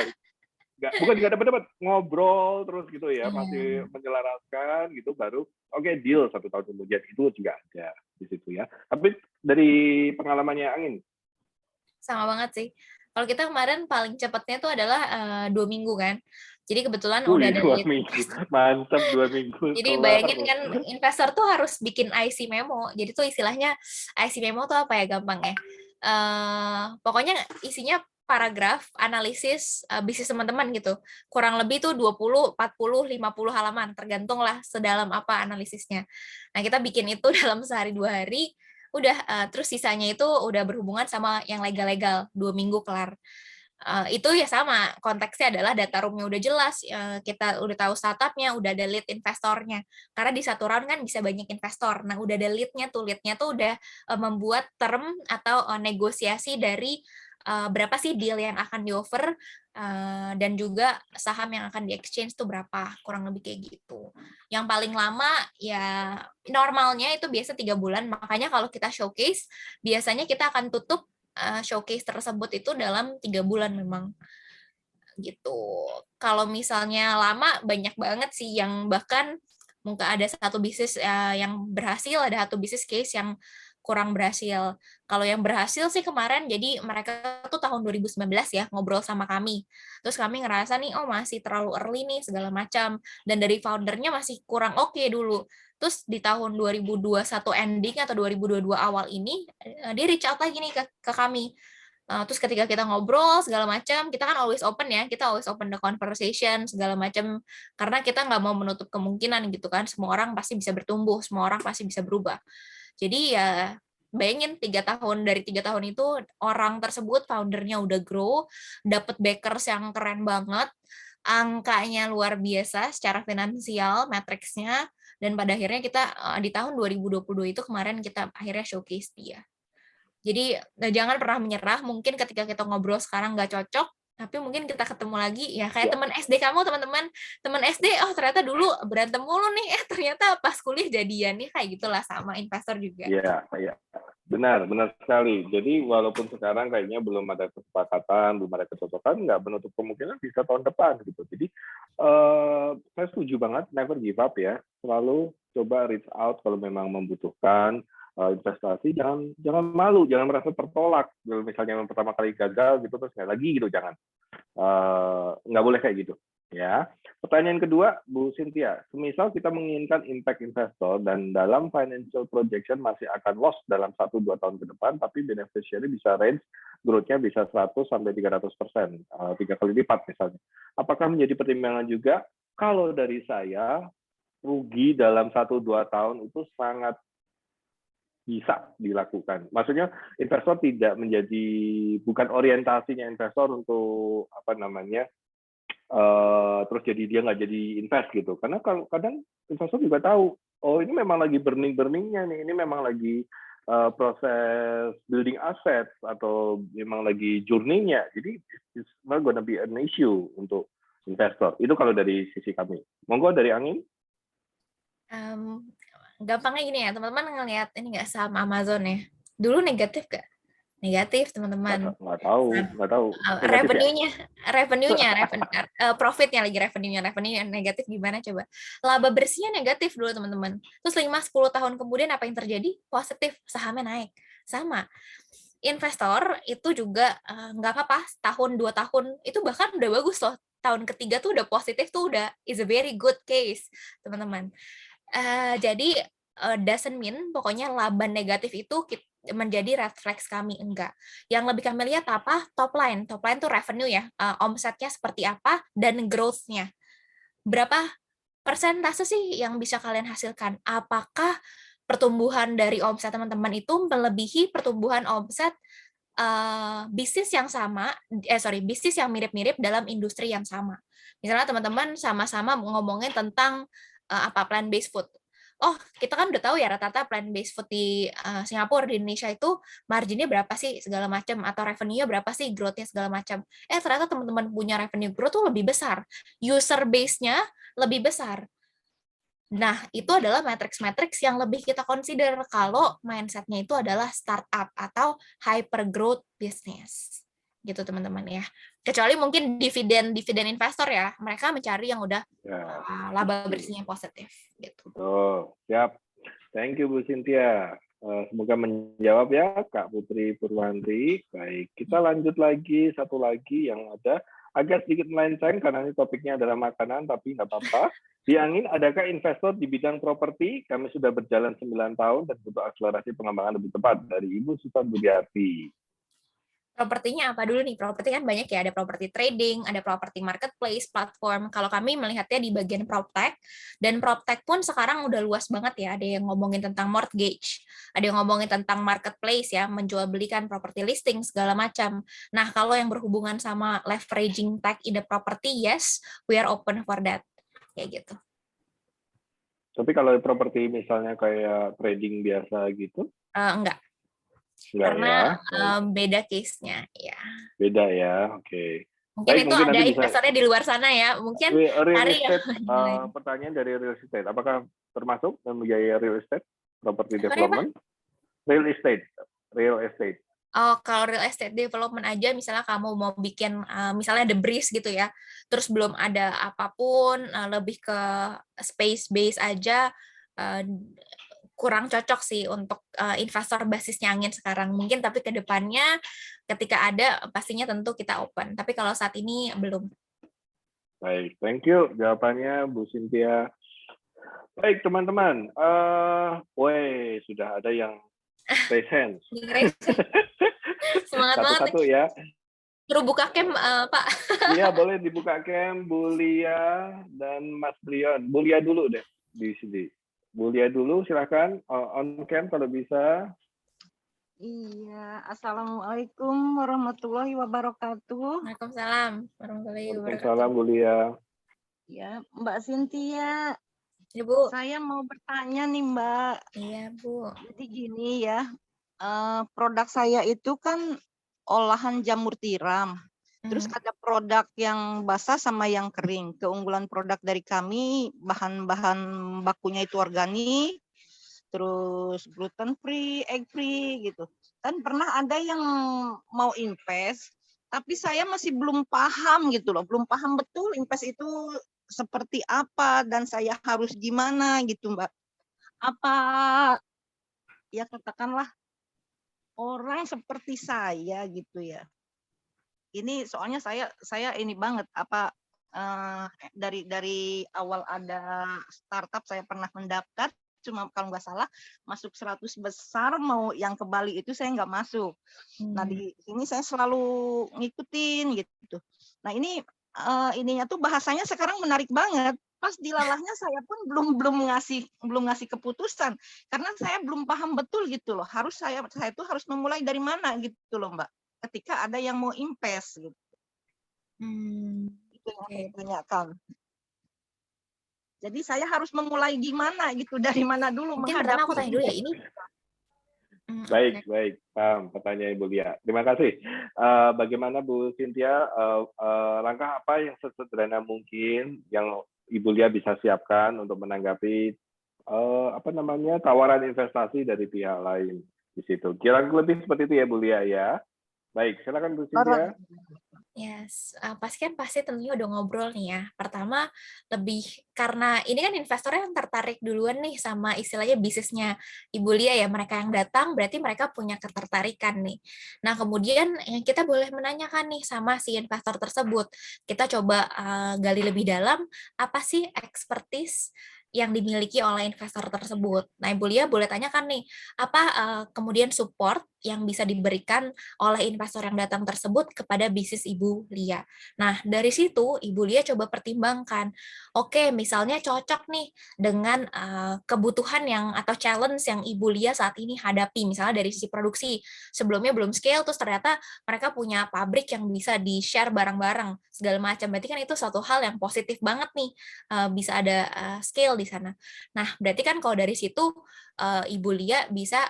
bukan nggak dapat ngobrol terus gitu ya, masih menyelaraskan gitu, baru oke, deal 1 tahun kemudian, itu juga ada di situ ya. Tapi dari pengalamannya Angin, sama banget sih. Kalau kita kemarin paling cepatnya tuh adalah 2 minggu kan. Jadi kebetulan udah ada 2 minggu, mantap, 2 minggu jadi kelar. bayangin kan investor tuh harus bikin IC memo. Jadi tuh istilahnya IC memo tuh apa ya, gampang ya. Pokoknya isinya paragraf analisis bisnis teman-teman gitu. Kurang lebih tuh 20, 40, 50 halaman, tergantung lah sedalam apa analisisnya. Nah, kita bikin itu dalam sehari 2 hari, udah terus sisanya itu udah berhubungan sama yang legal-legal, 2 minggu kelar. Itu ya sama, konteksnya adalah data room-nya udah jelas, kita udah tahu startup-nya, udah ada lead investornya. Karena di satu round kan bisa banyak investor. Nah, udah ada lead-nya tuh udah membuat term atau negosiasi dari berapa sih deal yang akan di-offer, dan juga saham yang akan di-exchange tuh berapa, kurang lebih kayak gitu. Yang paling lama ya normalnya itu biasa 3 bulan, makanya kalau kita showcase, biasanya kita akan tutup showcase tersebut itu dalam 3 bulan memang. gitu. Kalau misalnya lama, banyak banget sih yang bahkan mungkin ada satu bisnis yang berhasil, ada satu bisnis case yang kurang berhasil. Kalau yang berhasil sih kemarin, jadi mereka tuh tahun 2019 ya ngobrol sama kami. Terus kami ngerasa nih, oh masih terlalu early nih segala macam. Dan dari foundernya masih kurang oke dulu. Terus di tahun 2021 ending atau 2022 awal ini, dia reach out lagi nih ke kami. Terus ketika kita ngobrol segala macam, kita kan always open ya, kita always open the conversation segala macam, karena kita nggak mau menutup kemungkinan gitu kan, semua orang pasti bisa bertumbuh, semua orang pasti bisa berubah. Jadi ya bayangin 3 tahun, dari 3 tahun itu orang tersebut foundernya udah grow, dapat backers yang keren banget, angkanya luar biasa secara finansial, matriksnya, dan pada akhirnya kita di tahun 2022 itu kemarin kita akhirnya showcase dia. Jadi jangan pernah menyerah, mungkin ketika kita ngobrol sekarang nggak cocok, tapi mungkin kita ketemu lagi, ya kayak teman SD kamu, teman-teman, teman SD, oh ternyata dulu berantem mulu nih, ternyata pas kuliah jadian nih, kayak gitulah sama investor juga. Iya, benar sekali. Jadi walaupun sekarang kayaknya belum ada kesepakatan, belum ada kecocokan, nggak menutup kemungkinan bisa tahun depan gitu. Jadi saya setuju banget, never give up ya. Selalu coba reach out kalau memang membutuhkan investasi. Jangan malu, jangan merasa tertolak. Kalau misalnya yang pertama kali gagal gitu terus nggak lagi gitu, jangan. Nggak boleh kayak gitu. Ya, pertanyaan kedua, Bu Cynthia, semisal kita menginginkan impact investor dan dalam financial projection masih akan loss dalam 1-2 tahun ke depan, tapi beneficiary bisa range growth-nya bisa 100-300%, 3 kali lipat misalnya. Apakah menjadi pertimbangan juga? Kalau dari saya, rugi dalam 1-2 tahun itu sangat bisa dilakukan. Maksudnya investor tidak menjadi, bukan orientasinya investor untuk apa namanya, terus jadi dia nggak jadi invest gitu. Karena kalau kadang investor juga tahu, oh ini memang lagi burning-burningnya nih, ini memang lagi proses building assets atau memang lagi journey-nya. Jadi it's not gonna be an issue untuk investor. Itu kalau dari sisi kami. Monggo dari Angin. Gampangnya gini ya, teman-teman ngelihat ini nggak saham Amazon ya. Dulu negatif nggak? Negatif, teman-teman. Nggak tahu. Revenue-nya, profitnya lagi revenue yang negatif gimana coba? Laba bersihnya negatif dulu, teman-teman. Terus 5-10 tahun kemudian apa yang terjadi? Positif, sahamnya naik. Sama. Investor itu juga nggak apa-apa, tahun 2 tahun itu bahkan udah bagus loh. Tahun ketiga tuh udah positif tuh udah is a very good case, teman-teman. Jadi doesn't mean pokoknya laba negatif itu menjadi red flags kami, enggak. Yang lebih kami lihat apa? Top line tuh revenue ya, omsetnya seperti apa dan growth-nya. Berapa persentase sih yang bisa kalian hasilkan? Apakah pertumbuhan dari omset teman-teman itu melebihi pertumbuhan omset bisnis yang sama, bisnis yang mirip-mirip dalam industri yang sama. Misalnya teman-teman sama-sama ngomongin tentang plant-based food. Oh, kita kan udah tahu ya rata-rata plant-based food di Singapura, di Indonesia itu marginnya berapa sih segala macam, atau revenue-nya berapa sih, growth-nya segala macam. Ternyata teman-teman punya revenue growth tuh lebih besar, user base-nya lebih besar. Nah, itu adalah matrix-matrix yang lebih kita consider kalau mindset-nya itu adalah startup atau hyper growth business. Gitu, teman-teman ya. Kecuali mungkin dividen investor ya, mereka mencari yang udah laba bersihnya positif. Gitu. Betul, siap. Thank you Bu Cynthia. Semoga menjawab ya Kak Putri Purwanti. Baik, kita lanjut lagi, satu lagi yang ada. Agak sedikit melenceng karena ini topiknya adalah makanan, tapi nggak apa-apa. Di Angin, adakah investor di bidang properti? Kami sudah berjalan 9 tahun dan butuh akselerasi pengembangan lebih tepat, dari Ibu Susan Budiarti. Propertinya apa dulu nih? Properti kan banyak ya, ada properti trading, ada properti marketplace, platform. Kalau kami melihatnya di bagian PropTech, dan PropTech pun sekarang udah luas banget ya, ada yang ngomongin tentang mortgage, ada yang ngomongin tentang marketplace ya, menjual belikan properti listing, segala macam. Nah, kalau yang berhubungan sama leveraging tech in the property, yes, we are open for that. Kayak gitu. Tapi kalau properti misalnya kayak trading biasa gitu? Enggak. Karena ya. Beda case-nya, ya. Beda ya, oke. Mungkin baik, itu mungkin ada investornya di luar sana ya. Mungkin real estate, pertanyaan dari real estate. Apakah termasuk membiayai real estate, property development? Real estate. Oh, kalau real estate development aja, misalnya kamu mau bikin, misalnya The Breeze gitu ya, terus belum ada apapun, lebih ke space base aja, eee, kurang cocok sih untuk, investor basisnya angin sekarang. Mungkin tapi ke depannya ketika ada, pastinya tentu kita open, tapi kalau saat ini belum. Baik, thank you jawabannya Bu Cynthia. Baik teman-teman, woi sudah ada yang raise hands. Semangat banget nih. Satu-satu ya. Suruh buka cam, Pak. Iya, boleh dibuka cam Bu Lia dan Mas Brion. Bu Lia dulu deh di sini. Bu Lia dulu, silakan on cam kalau bisa. Iya, Assalamualaikum warahmatullahi wabarakatuh. Waalaikumsalam warahmatullahi wabarakatuh. Waalaikumsalam Bu Lia. Ya, Mbak Cynthia, Ya, Bu. saya mau bertanya nih Mbak. Iya, Bu. Jadi gini ya, produk saya itu kan olahan jamur tiram. Terus ada produk yang basah sama yang kering. Keunggulan produk dari kami, bahan-bahan bakunya itu organik, terus gluten free, egg free gitu. Dan pernah ada yang mau invest, tapi saya masih belum paham gitu loh, belum paham betul invest itu seperti apa dan saya harus gimana gitu Mbak. Apa ya katakanlah orang seperti saya gitu ya. Ini soalnya saya ini banget apa dari awal ada startup saya pernah mendaftar, cuma kalau nggak salah masuk 100 besar, mau yang ke Bali itu saya nggak masuk. Nah di sini saya selalu ngikutin gitu. Nah ini ininya tuh bahasanya sekarang menarik banget. Pas dilalahnya saya pun belum ngasih keputusan karena saya belum paham betul gitu loh. Saya tuh harus memulai dari mana gitu loh Mbak. Ketika ada yang mau invest gitu. Itu yang saya tanyakan. Jadi saya harus memulai gimana gitu, dari mana dulu Mungkin menghadapi pertama aku tanya dulu ya, ini Baik, baik, paham pertanyaan Ibu Lia. Terima kasih. Bagaimana Bu Cynthia, langkah apa yang sesederhana mungkin yang Ibu Lia bisa siapkan untuk menanggapi tawaran investasi dari pihak lain di situ. Kira-kira lebih seperti itu ya Bu Lia ya. Baik, silakan Bu Cynthia. Yes, pasti tentunya udah ngobrol nih ya. Pertama, lebih karena ini kan investornya yang tertarik duluan nih sama istilahnya bisnisnya Ibu Lia ya, mereka yang datang berarti mereka punya ketertarikan nih. Nah, kemudian yang kita boleh menanyakan nih sama si investor tersebut. Kita coba gali lebih dalam, apa sih expertise yang dimiliki oleh investor tersebut. Nah, Ibu Lia boleh tanyakan nih, apa kemudian support yang bisa diberikan oleh investor yang datang tersebut kepada bisnis Ibu Lia. Nah, dari situ Ibu Lia coba pertimbangkan, oke, misalnya cocok nih dengan kebutuhan yang atau challenge yang Ibu Lia saat ini hadapi, misalnya dari sisi produksi. Sebelumnya belum scale, terus ternyata mereka punya pabrik yang bisa di-share bareng-bareng, segala macam. Berarti kan itu suatu hal yang positif banget nih, bisa ada scale di sana. Nah, berarti kan kalau dari situ Ibu Lia bisa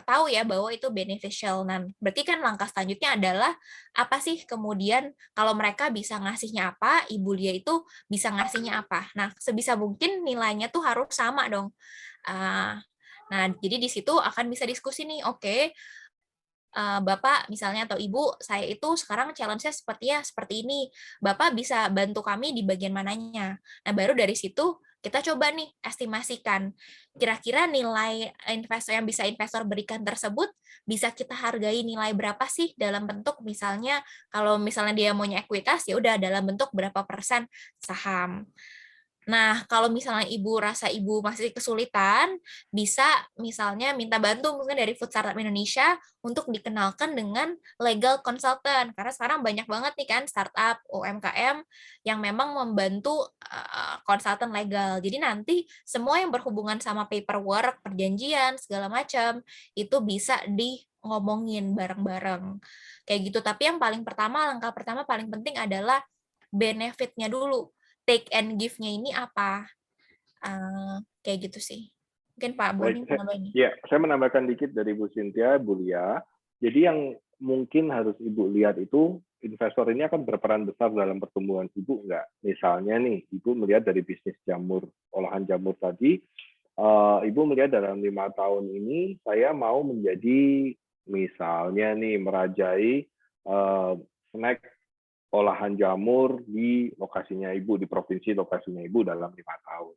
tahu ya bahwa itu beneficial. Nah, berarti kan langkah selanjutnya adalah apa sih kemudian kalau mereka bisa ngasihnya apa, Ibu Lia itu bisa ngasihnya apa. Nah, sebisa mungkin nilainya tuh harus sama dong. Nah, jadi di situ akan bisa diskusi nih, oke, Bapak misalnya atau Ibu, saya itu sekarang challenge-nya seperti ini. Bapak bisa bantu kami di bagian mananya. Nah, baru dari situ kita coba nih estimasikan kira-kira nilai investor yang bisa investor berikan tersebut bisa kita hargai nilai berapa sih dalam bentuk misalnya kalau misalnya dia maunya ekuitas ya udah dalam bentuk berapa persen saham. Nah, kalau misalnya Ibu rasa Ibu masih kesulitan, bisa misalnya minta bantu mungkin dari Food Startup Indonesia untuk dikenalkan dengan legal consultant. Karena sekarang banyak banget nih kan startup UMKM yang memang membantu konsultan legal. Jadi nanti semua yang berhubungan sama paperwork, perjanjian, segala macam, itu bisa ngomongin bareng-bareng. Kayak gitu. Tapi yang paling pertama, langkah pertama paling penting adalah benefit-nya dulu. Take and give-nya ini apa? Kayak gitu sih. Mungkin Pak Boni Baik, mau nambahin. ya, saya menambahkan dikit dari Bu Cynthia, Bu Lia. Jadi yang mungkin harus Ibu lihat itu investor ini akan berperan besar dalam pertumbuhan Ibu enggak? Misalnya nih, Ibu melihat dari bisnis jamur, olahan jamur tadi, Ibu melihat dalam 5 tahun ini saya mau menjadi Misalnya nih merajai snack olahan jamur di lokasinya Ibu, di provinsi lokasinya Ibu dalam 5 tahun.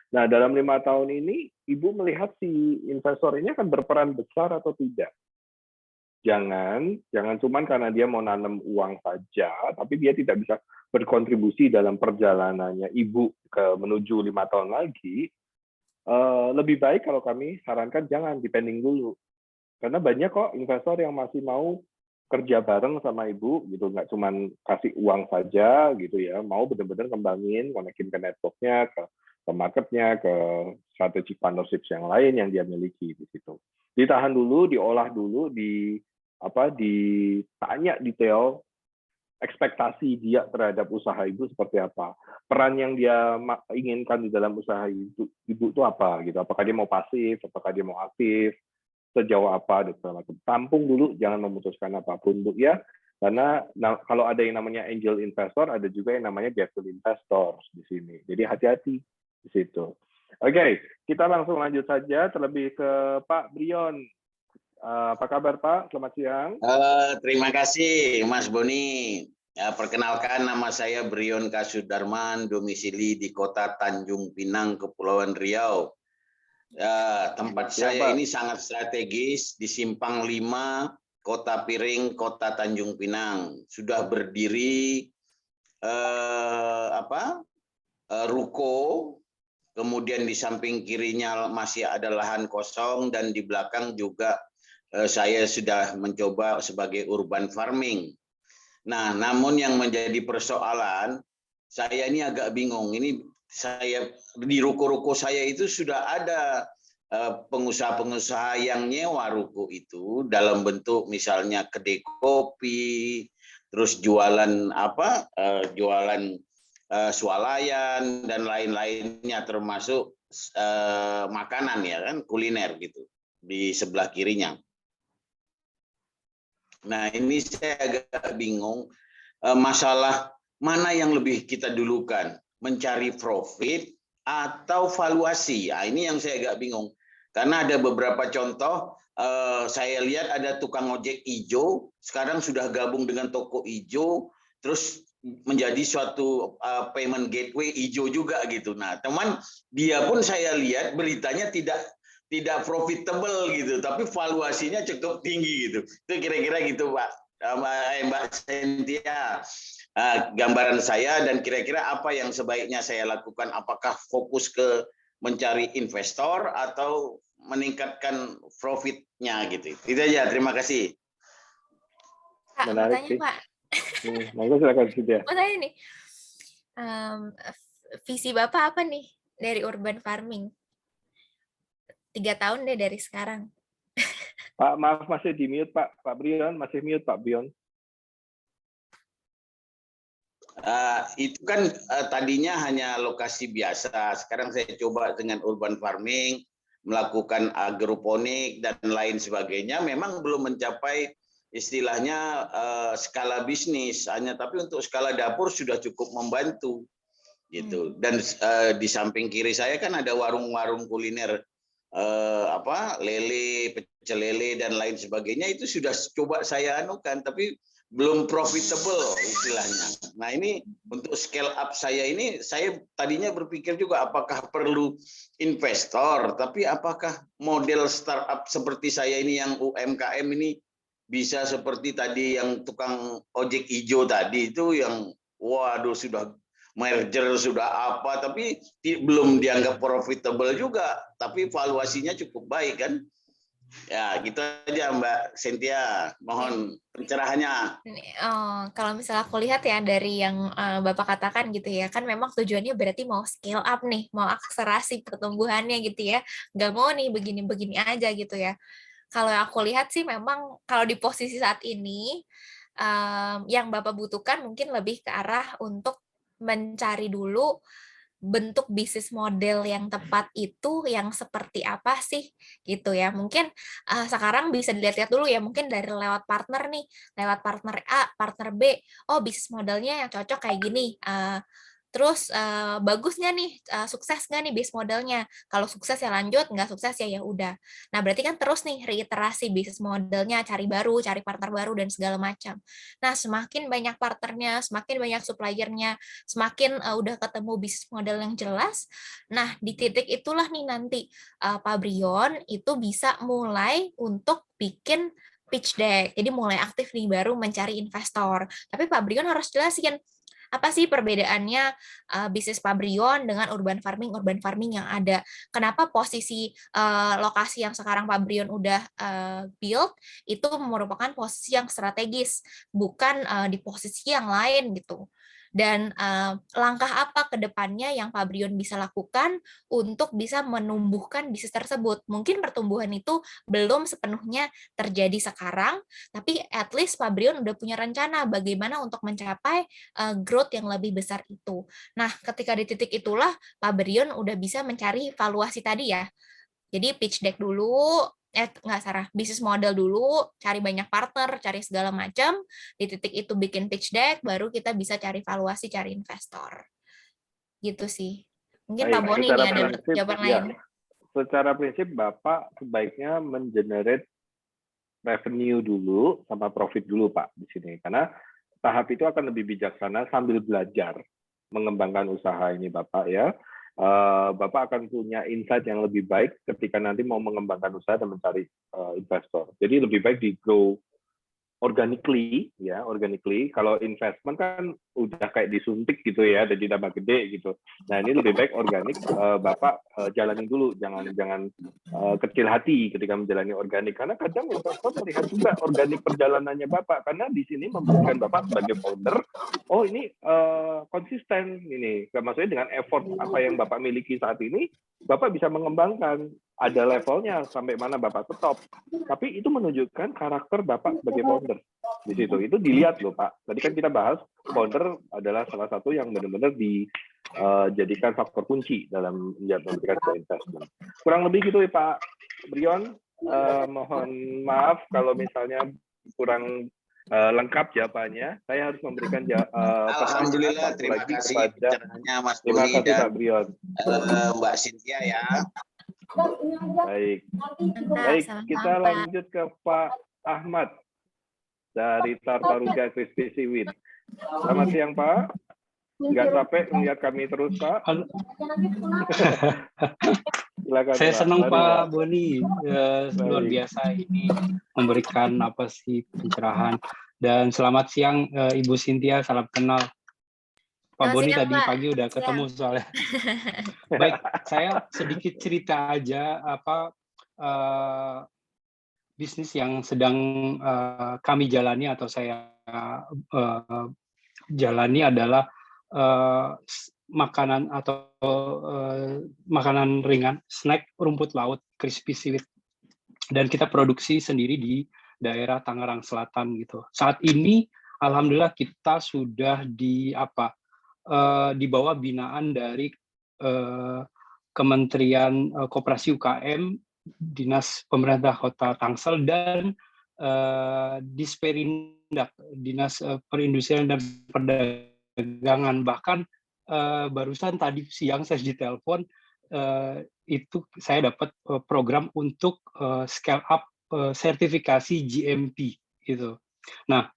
Nah, dalam 5 tahun ini, Ibu melihat si investor ini akan berperan besar atau tidak. Jangan cuman karena dia mau nanam uang saja, tapi dia tidak bisa berkontribusi dalam perjalanannya Ibu menuju 5 tahun lagi. Lebih baik kalau kami sarankan jangan, depending dulu. Karena banyak kok investor yang masih mau kerja bareng sama Ibu, gitu, nggak cuman kasih uang saja, gitu ya, mau benar-benar kembangin, konekin ke network-nya, ke market-nya, ke strategic partnerships yang lain yang dia miliki di situ. Ditahan dulu, diolah dulu, ditanya detail ekspektasi dia terhadap usaha Ibu seperti apa, peran yang dia inginkan di dalam usaha Ibu itu apa gitu, apakah dia mau pasif, apakah dia mau aktif, sejauh apa dan segala macam. Tampung dulu, jangan memutuskan apapun, Bu ya, karena kalau ada yang namanya angel investor, ada juga yang namanya devil investor di sini, jadi hati-hati di situ. Oke, kita langsung lanjut saja terlebih ke Pak Brion. Apa kabar Pak? Selamat siang. Terima kasih Mas Boni. Ya, perkenalkan nama saya Brion Kasudarman, domisili di Kota Tanjung Pinang, Kepulauan Riau. Tempat saya ini sangat strategis di Simpang 5, Kota Piring, Kota Tanjung Pinang. Sudah berdiri ruko, kemudian di samping kirinya masih ada lahan kosong, dan di belakang juga saya sudah mencoba sebagai urban farming. Nah, namun yang menjadi persoalan, saya ini agak bingung. Ini saya di ruko-ruko saya itu sudah ada pengusaha-pengusaha yang nyewa ruko itu dalam bentuk misalnya kedai kopi, terus jualan jualan swalayan dan lain-lainnya, termasuk makanan ya kan, kuliner gitu di sebelah kirinya. Nah, ini saya agak bingung, masalah mana yang lebih kita dulukan, mencari profit atau valuasi. Nah, ini yang saya agak bingung. Karena ada beberapa contoh, saya lihat ada tukang ojek hijau, sekarang sudah gabung dengan toko hijau, terus menjadi suatu payment gateway hijau juga gitu. Nah, teman, dia pun saya lihat beritanya tidak profitable gitu, tapi valuasinya cukup tinggi gitu. Itu kira-kira gitu Pak, Mbak Cynthia, gambaran saya, dan kira-kira apa yang sebaiknya saya lakukan, apakah fokus ke mencari investor atau meningkatkan profitnya gitu. Itu aja, terima kasih. Kak, mau tanya Pak. Monggo silakan Cynthia. Mau tanya nih, visi Bapak apa nih dari urban farming? 3 tahun deh dari sekarang. Pak, maaf masih di mute Pak. Pak Brion masih mute Pak Brion. Itu kan tadinya hanya lokasi biasa. Sekarang saya coba dengan urban farming, melakukan agroponik dan lain sebagainya. Memang belum mencapai istilahnya skala bisnis, tapi untuk skala dapur sudah cukup membantu gitu. Dan di samping kiri saya kan ada warung-warung kuliner, lele, pecel lele dan lain sebagainya. Itu sudah coba saya anukan, tapi belum profitable istilahnya. Nah, ini untuk scale up saya ini, saya tadinya berpikir juga apakah perlu investor, tapi apakah model startup seperti saya ini yang UMKM ini bisa seperti tadi yang tukang ojek hijau tadi itu, yang waduh sudah merger sudah apa, tapi belum dianggap profitable juga, tapi valuasinya cukup baik kan. Ya, gitu aja Mbak Cynthia, mohon pencerahannya. Kalau misalnya aku lihat ya dari yang Bapak katakan gitu ya, kan memang tujuannya berarti mau scale up nih, mau akselerasi pertumbuhannya gitu ya, nggak mau nih begini-begini aja gitu ya. Kalau aku lihat sih memang kalau di posisi saat ini, yang Bapak butuhkan mungkin lebih ke arah untuk mencari dulu bentuk bisnis model yang tepat itu yang seperti apa sih gitu ya. Mungkin sekarang bisa dilihat-lihat dulu ya, mungkin dari lewat partner nih, lewat partner A, partner B, oh bisnis modelnya yang cocok kayak gini, Terus bagus nggak nih, sukses nggak nih bisnis modelnya? Kalau sukses ya lanjut, nggak sukses ya ya udah. Nah berarti kan terus nih reiterasi bisnis modelnya, cari baru, cari partner baru dan segala macam. Nah semakin banyak partnernya, semakin banyak suppliernya, semakin udah ketemu bisnis model yang jelas. Nah di titik itulah nih nanti Pak Brion itu bisa mulai untuk bikin pitch deck. Jadi mulai aktif nih baru mencari investor. Tapi Pak Brion harus jelasin apa sih perbedaannya bisnis Pak Brion dengan urban farming yang ada. Kenapa posisi lokasi yang sekarang Pak Brion udah build itu merupakan posisi yang strategis, bukan di posisi yang lain gitu. Dan langkah apa ke depannya yang Pak Brion bisa lakukan untuk bisa menumbuhkan bisnis tersebut. Mungkin pertumbuhan itu belum sepenuhnya terjadi sekarang, tapi at least Pak Brion udah punya rencana bagaimana untuk mencapai growth yang lebih besar itu. Nah, ketika di titik itulah Pak Brion udah bisa mencari valuasi tadi ya. Jadi pitch deck dulu, nggak salah, bisnis model dulu, cari banyak partner, cari segala macam, di titik itu bikin pitch deck, baru kita bisa cari valuasi, cari investor. Gitu sih. Mungkin Pak Baik, Boni secara nih ada prinsip, jawaban ya, lain. secara prinsip Bapak sebaiknya mengenerate revenue dulu sama profit dulu Pak di sini, karena tahap itu akan lebih bijaksana sambil belajar mengembangkan usaha ini Bapak ya. Bapak akan punya insight yang lebih baik ketika nanti mau mengembangkan usaha dan mencari investor. Jadi lebih baik di grow organically ya, organically. Kalau investment kan udah kayak disuntik gitu ya, jadi tambah gede gitu. Nah ini lebih baik organik, Bapak jalanin dulu, jangan kecil hati ketika menjalani organik, karena kadang investor melihat juga organik perjalanannya Bapak, karena di sini membuktikan Bapak sebagai founder, oh ini konsisten ini, maksudnya dengan effort apa yang Bapak miliki saat ini, Bapak bisa mengembangkan. Ada levelnya sampai mana Bapak stop, tapi itu menunjukkan karakter Bapak sebagai founder di situ. Itu dilihat loh Pak. Tadi kan kita bahas founder adalah salah satu yang benar-benar dijadikan faktor kunci dalam memberikan sebuah investment. Kurang lebih gitu ya Pak Brion. Mohon maaf kalau misalnya kurang lengkap jawabannya. Saya harus memberikan Alhamdulillah, terima kasih pencerahannya Mas Terima Boni kasih dan Pak Brion. Mbak Cynthia ya. Baik, kita lanjut ke Pak Ahmad dari Tartaruga Crispy Seaweed. Selamat siang Pak. Nggak capek melihat kami terus Pak? Silakan, Saya Pak. senang Mari, Pak Boni, luar biasa ini memberikan apa sih pencerahan. Dan selamat siang Ibu Cynthia, salam kenal. Pak Boni tadi pagi udah ketemu soalnya. Baik, saya sedikit cerita aja bisnis yang sedang kami jalani atau saya jalani adalah makanan atau makanan ringan, snack rumput laut, crispy seaweed. Dan kita produksi sendiri di daerah Tangerang Selatan gitu. Saat ini, alhamdulillah kita sudah di bawah binaan dari Kementerian Koperasi UKM, Dinas Pemerintah Kota Tangsel, dan Disperindak, Dinas Perindustrian dan Perdagangan. Bahkan barusan tadi siang saya ditelepon, itu saya dapat program untuk scale up sertifikasi GMP gitu. Nah,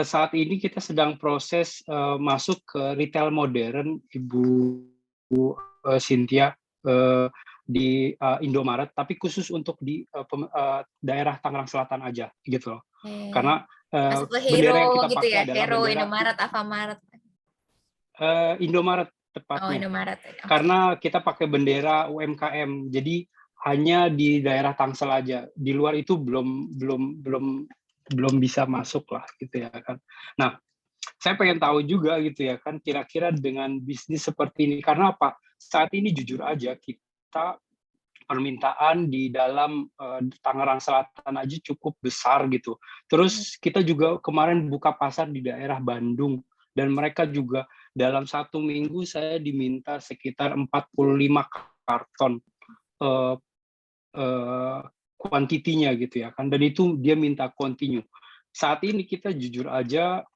saat ini kita sedang proses masuk ke retail modern, Ibu Cynthia, di Indomaret, tapi khusus untuk di daerah Tangerang Selatan aja gitu loh. Karena bendera yang kita pakai adalah Hero, bendera Indomaret, Alfamaret. Indomaret tepatnya. Oh, Indomaret. Okay. Karena kita pakai bendera UMKM, jadi hanya di daerah Tangsel aja. Di luar itu belum bisa masuk lah gitu ya kan. Nah, saya pengen tahu juga gitu ya kan, kira-kira dengan bisnis seperti ini, karena apa? Saat ini jujur aja kita permintaan di dalam Tangerang Selatan aja cukup besar gitu. Terus kita juga kemarin buka pasar di daerah Bandung, dan mereka juga dalam 1 minggu saya diminta sekitar 45 karton kuantitinya gitu ya kan, dan itu dia minta continue. Saat ini kita jujur aja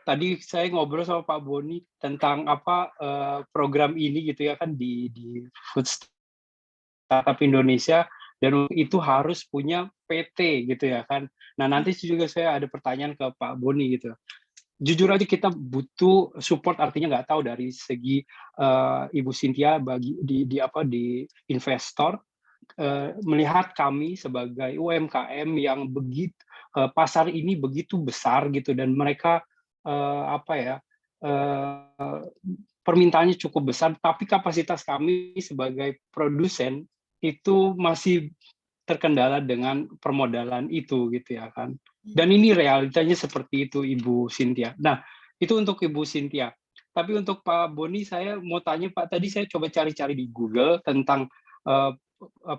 tadi saya ngobrol sama Pak Boni tentang program ini gitu ya kan di Food Startup Indonesia, dan itu harus punya PT gitu ya kan. Nah nanti juga saya ada pertanyaan ke Pak Boni gitu. Jujur aja kita butuh support, artinya nggak tahu dari segi Ibu Cynthia di investor, melihat kami sebagai UMKM yang begitu pasar ini begitu besar gitu, dan mereka permintaannya cukup besar, tapi kapasitas kami sebagai produsen itu masih terkendala dengan permodalan itu gitu ya kan. Dan ini realitanya seperti itu Ibu Cynthia. Nah, itu untuk Ibu Cynthia. Tapi untuk Pak Boni saya mau tanya Pak, tadi saya coba cari-cari di Google tentang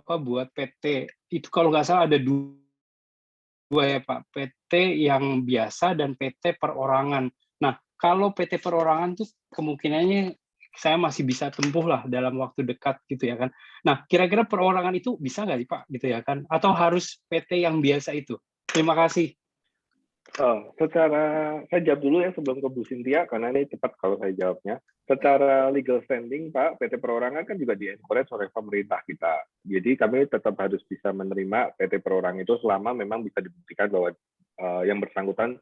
buat PT. Itu kalau nggak salah ada dua ya Pak, PT yang biasa dan PT perorangan. Nah, kalau PT perorangan tuh kemungkinannya saya masih bisa tempuh lah dalam waktu dekat gitu ya kan. Nah, kira-kira perorangan itu bisa nggak sih Pak gitu ya kan? Atau harus PT yang biasa itu? Terima kasih. Saya jawab dulu ya sebelum ke Bu Cynthia, karena ini cepat kalau saya jawabnya. Secara legal standing, Pak, PT Perorangan kan juga di-encourage oleh pemerintah kita. Jadi kami tetap harus bisa menerima PT Perorangan itu selama memang bisa dibuktikan bahwa yang bersangkutan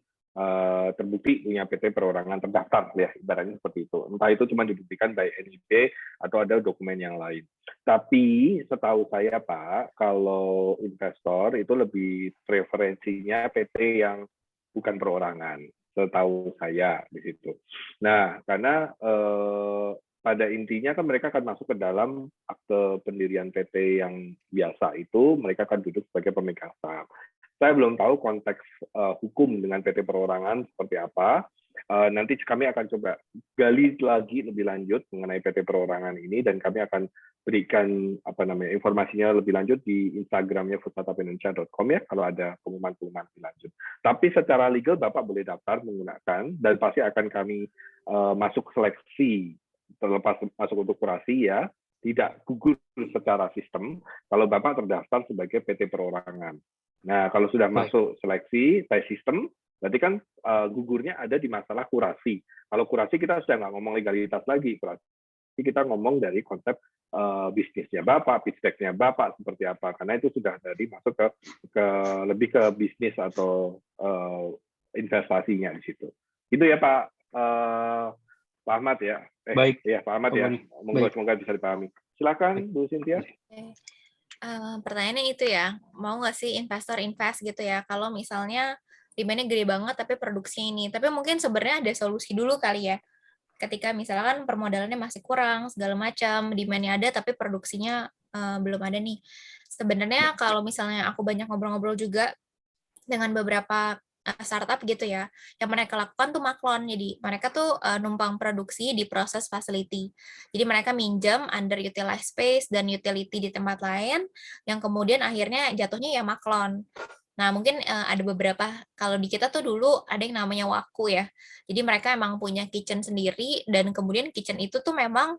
terbukti punya PT Perorangan terdaftar, ya ibaratnya seperti itu. Entah itu cuma dibuktikan by NIB atau ada dokumen yang lain. Tapi setahu saya Pak, kalau investor itu lebih preferensinya PT yang bukan perorangan, setahu saya di situ. Nah, karena pada intinya kan mereka akan masuk ke dalam akte pendirian PT yang biasa itu, mereka akan duduk sebagai pemegang saham. Saya belum tahu konteks hukum dengan PT perorangan seperti apa. Nanti kami akan coba gali lagi lebih lanjut mengenai PT perorangan ini, dan kami akan berikan informasinya lebih lanjut di Instagramnya foodstartupindonesia.com ya, kalau ada pengumuman-pengumuman lebih lanjut. Tapi secara legal Bapak boleh daftar menggunakan, dan pasti akan kami masuk seleksi terlepas masuk untuk kurasi ya, tidak gugur secara sistem kalau Bapak terdaftar sebagai PT perorangan. Nah, kalau sudah masuk seleksi by system, berarti kan gugurnya ada di masalah kurasi. Kalau kurasi kita sudah nggak ngomong legalitas lagi, kurasi kita ngomong dari konsep bisnisnya Bapak, pitch-nya Bapak seperti apa, karena itu sudah dari masuk ke lebih ke bisnis atau investasinya di situ. Itu ya Pak Ahmad ya. Baik. Ya Pak Ahmad ya. Semoga bisa dipahami. Silakan Bu Cynthia. Pertanyaannya itu ya, mau nggak sih investor invest gitu ya, kalau misalnya demand-nya gede banget tapi produksinya ini, tapi mungkin sebenarnya ada solusi dulu kali ya, ketika misalkan permodalannya masih kurang, segala macam, demand-nya ada tapi produksinya belum ada nih. Sebenarnya kalau misalnya aku banyak ngobrol-ngobrol juga dengan beberapa startup gitu ya, yang mereka lakukan tuh maklon. Jadi mereka tuh numpang produksi di proses facility. Jadi mereka minjam underutilized space dan utility di tempat lain, yang kemudian akhirnya jatuhnya ya maklon. Nah, mungkin ada beberapa, kalau di kita tuh dulu ada yang namanya Waku ya. Jadi mereka emang punya kitchen sendiri, dan kemudian kitchen itu tuh memang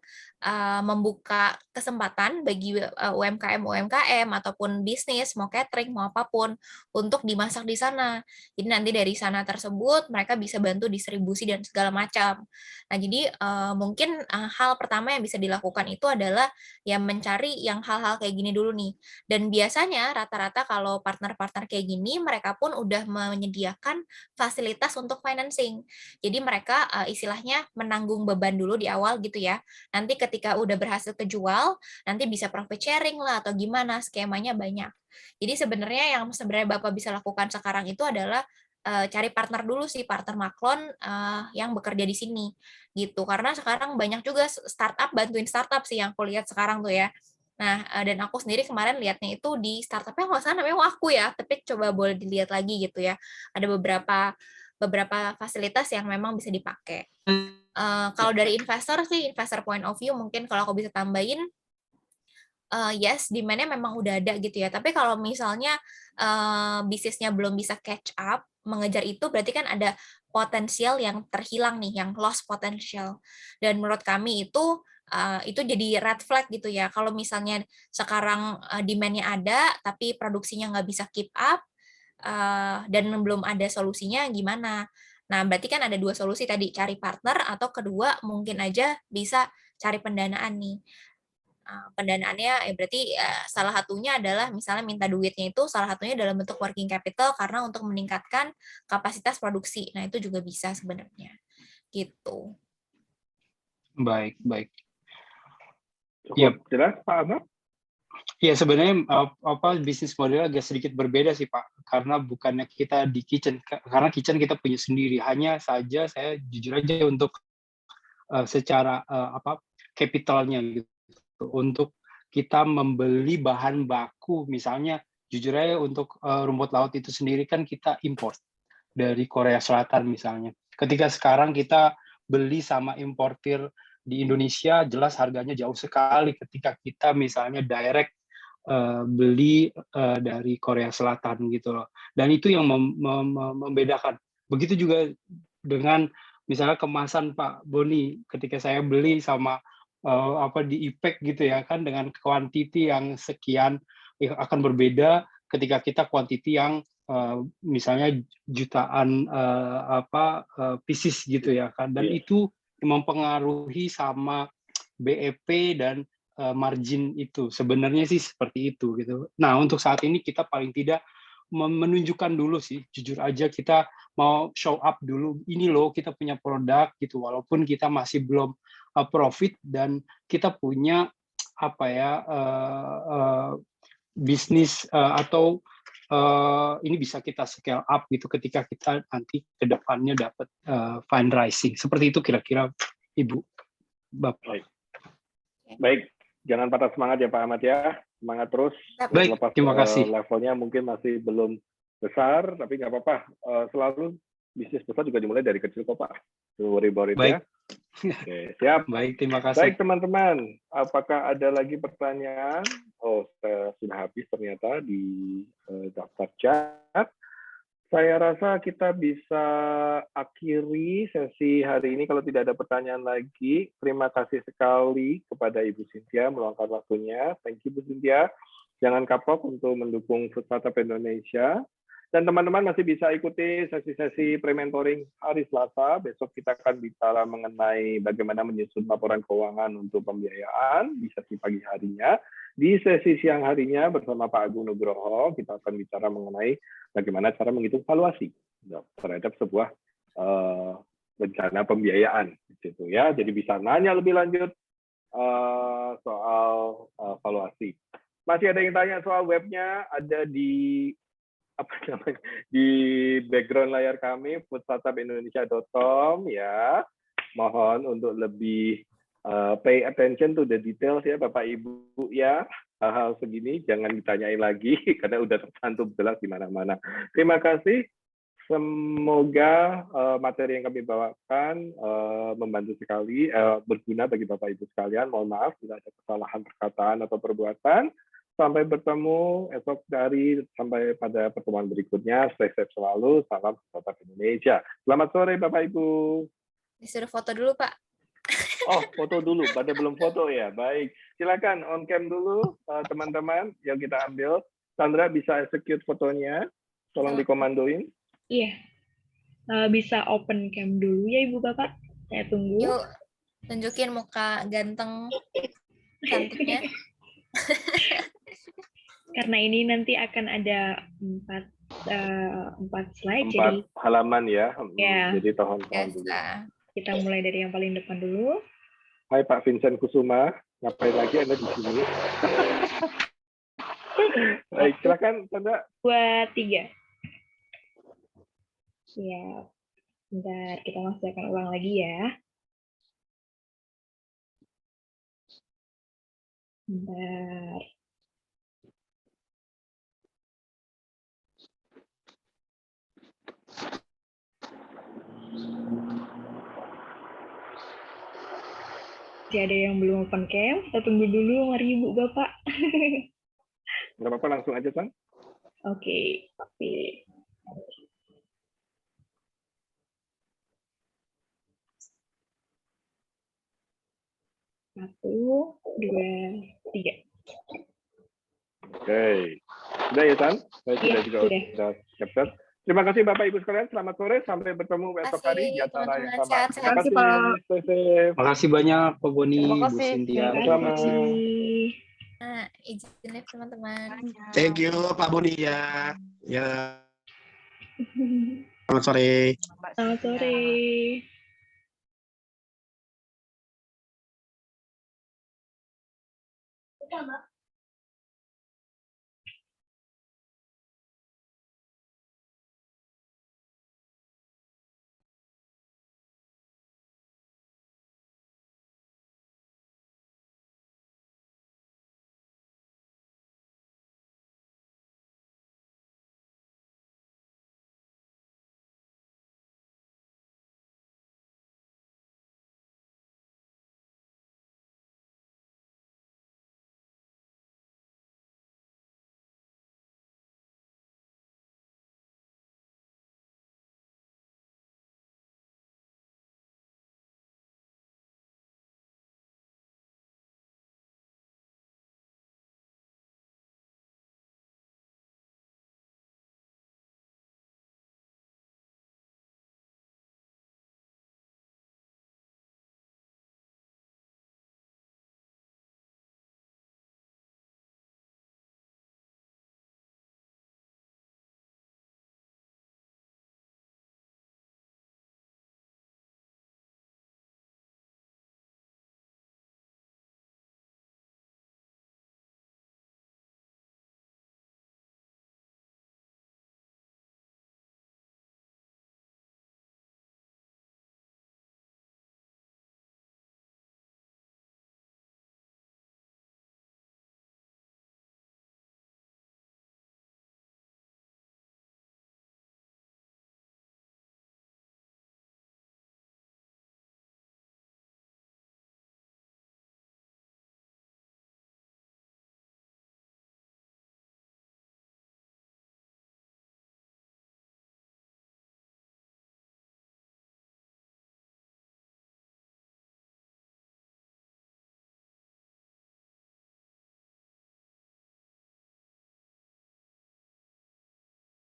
membuka kesempatan bagi UMKM ataupun bisnis, mau catering, mau apapun, untuk dimasak di sana. Jadi nanti dari sana tersebut mereka bisa bantu distribusi dan segala macam. Nah, jadi mungkin hal pertama yang bisa dilakukan itu adalah ya mencari yang hal-hal kayak gini dulu nih. Dan biasanya rata-rata kalau partner-partner kayak gini, mereka pun udah menyediakan fasilitas untuk financing. Jadi mereka istilahnya menanggung beban dulu di awal gitu ya. Nanti ketika udah berhasil kejual, nanti bisa profit sharing lah atau gimana, skemanya banyak. Jadi sebenarnya yang Bapak bisa lakukan sekarang itu adalah cari partner dulu sih, partner maklon yang bekerja di sini gitu. Karena sekarang banyak juga startup bantuin startup sih yang aku lihat sekarang tuh ya. Nah, dan aku sendiri kemarin lihatnya itu di startupnya nggak salah namanya Waku ya, tapi coba boleh dilihat lagi gitu ya. Ada beberapa fasilitas yang memang bisa dipakai. Kalau dari investor sih, investor point of view mungkin kalau aku bisa tambahin, yes, demand-nya memang udah ada gitu ya. Tapi kalau misalnya bisnisnya belum bisa catch up, mengejar itu berarti kan ada potensial yang terhilang nih, yang lost potential. Dan menurut kami itu jadi red flag gitu ya. Kalau misalnya sekarang demand-nya ada, tapi produksinya nggak bisa keep up, dan belum ada solusinya gimana. Nah, berarti kan ada dua solusi tadi, cari partner atau kedua mungkin aja bisa cari pendanaan nih. Pendanaannya berarti salah satunya adalah misalnya minta duitnya itu salah satunya dalam bentuk working capital karena untuk meningkatkan kapasitas produksi. Nah, itu juga bisa sebenarnya. Gitu. Baik, baik. Cukup jelas, Pak Ahmad? Ya, sebenarnya bisnis model agak sedikit berbeda sih, Pak. Karena bukannya kita di kitchen, karena kitchen kita punya sendiri. Hanya saja saya jujur aja untuk secara capitalnya gitu. Untuk kita membeli bahan baku, misalnya jujur aja untuk rumput laut itu sendiri kan kita import dari Korea Selatan misalnya. Ketika sekarang kita beli sama importir di Indonesia, jelas harganya jauh sekali ketika kita misalnya direct beli dari Korea Selatan gitu loh. Dan itu yang membedakan. Begitu juga dengan misalnya kemasan Pak Boni, ketika saya beli sama di IPEC gitu ya kan, dengan kuantiti yang sekian akan berbeda ketika kita kuantiti yang misalnya jutaan pieces gitu ya kan, dan itu mempengaruhi sama BEP dan margin itu sebenarnya sih seperti itu gitu. Nah, untuk saat ini kita paling tidak menunjukkan dulu sih, jujur aja kita mau show up dulu, ini loh kita punya produk gitu, walaupun kita masih belum profit dan kita punya bisnis atau ini bisa kita scale up gitu ketika kita nanti ke depannya dapat fundraising. Seperti itu kira-kira Ibu, Bapak. Baik, jangan patah semangat ya Pak Ahmad ya. Semangat terus. Baik, terima kasih. Levelnya mungkin masih belum besar, tapi nggak apa-apa. Selalu bisnis besar juga dimulai dari kecil kok Pak. Don't worry about it ya. Oke, siap. Baik, terima kasih. Baik teman-teman, apakah ada lagi pertanyaan? Oh, sudah habis ternyata di daftar chat. Saya rasa kita bisa akhiri sesi hari ini kalau tidak ada pertanyaan lagi. Terima kasih sekali kepada Ibu Cynthia meluangkan waktunya. Thank you, Bu Cynthia. Jangan kapok untuk mendukung Food Startup Indonesia. Dan teman-teman masih bisa ikuti sesi-sesi pre-mentoring hari Selasa. Besok kita akan bicara mengenai bagaimana menyusun laporan keuangan untuk pembiayaan di sesi pagi harinya. Di sesi siang harinya bersama Pak Agung Nugroho, kita akan bicara mengenai bagaimana cara menghitung valuasi terhadap sebuah rencana pembiayaan. Gitu ya. Jadi bisa nanya lebih lanjut soal valuasi. Masih ada yang tanya soal webnya, ada di di background layar kami, foodstartupindonesia.com ya. Mohon untuk lebih pay attention to the details ya Bapak Ibu ya. Hal-hal segini jangan ditanyain lagi karena udah tercantum jelas di mana-mana. Terima kasih. Semoga materi yang kami bawakan membantu sekali, berguna bagi Bapak Ibu sekalian. Mohon maaf bila ada kesalahan perkataan atau perbuatan. Sampai bertemu esok hari, sampai pada pertemuan berikutnya. Stay safe selalu. Salam Startup Indonesia. Selamat sore Bapak Ibu. Disuruh foto dulu Pak. Oh, foto dulu. Pada belum foto ya. Baik. Silakan on cam dulu teman-teman yang kita ambil. Sandra bisa execute fotonya. Tolong dikomandoin. Iya. Bisa open cam dulu ya Ibu Bapak. Saya tunggu. Yuk, tunjukin muka ganteng cantiknya. Karena ini nanti akan ada 4 slide. 4 jadi halaman ya. Ya. Jadi tahan dulu. Kita mulai dari yang paling depan dulu. Hai Pak Vincent Kusuma, ngapain lagi Anda di sini? Baik, silakan Sandra. 2, 3. Siap. Bentar, kita masih akan ulang lagi ya. Bentar. Masih ada yang belum open cam, kita tunggu dulu, mari Ibu Bapak. Nggak apa-apa, langsung aja, San. Oke. 1, 2, 3. Oke. Sudah ya, San? Saya Iya, juga sudah. capture. Terima kasih Bapak Ibu sekalian. Selamat sore. Sampai bertemu besok hari di acara yang sama. Teman-teman, Terima kasih, kasih. Pak. Stay safe. Makasih banyak Pak Boni, Terima Bu kasih. Cynthia. Terima Terima Sama-sama. kasih. kasih. Nah, izin live teman-teman. Thank you Pak Boni ya. Ya. Selamat sore. Mbak Selamat Cynthia. sore.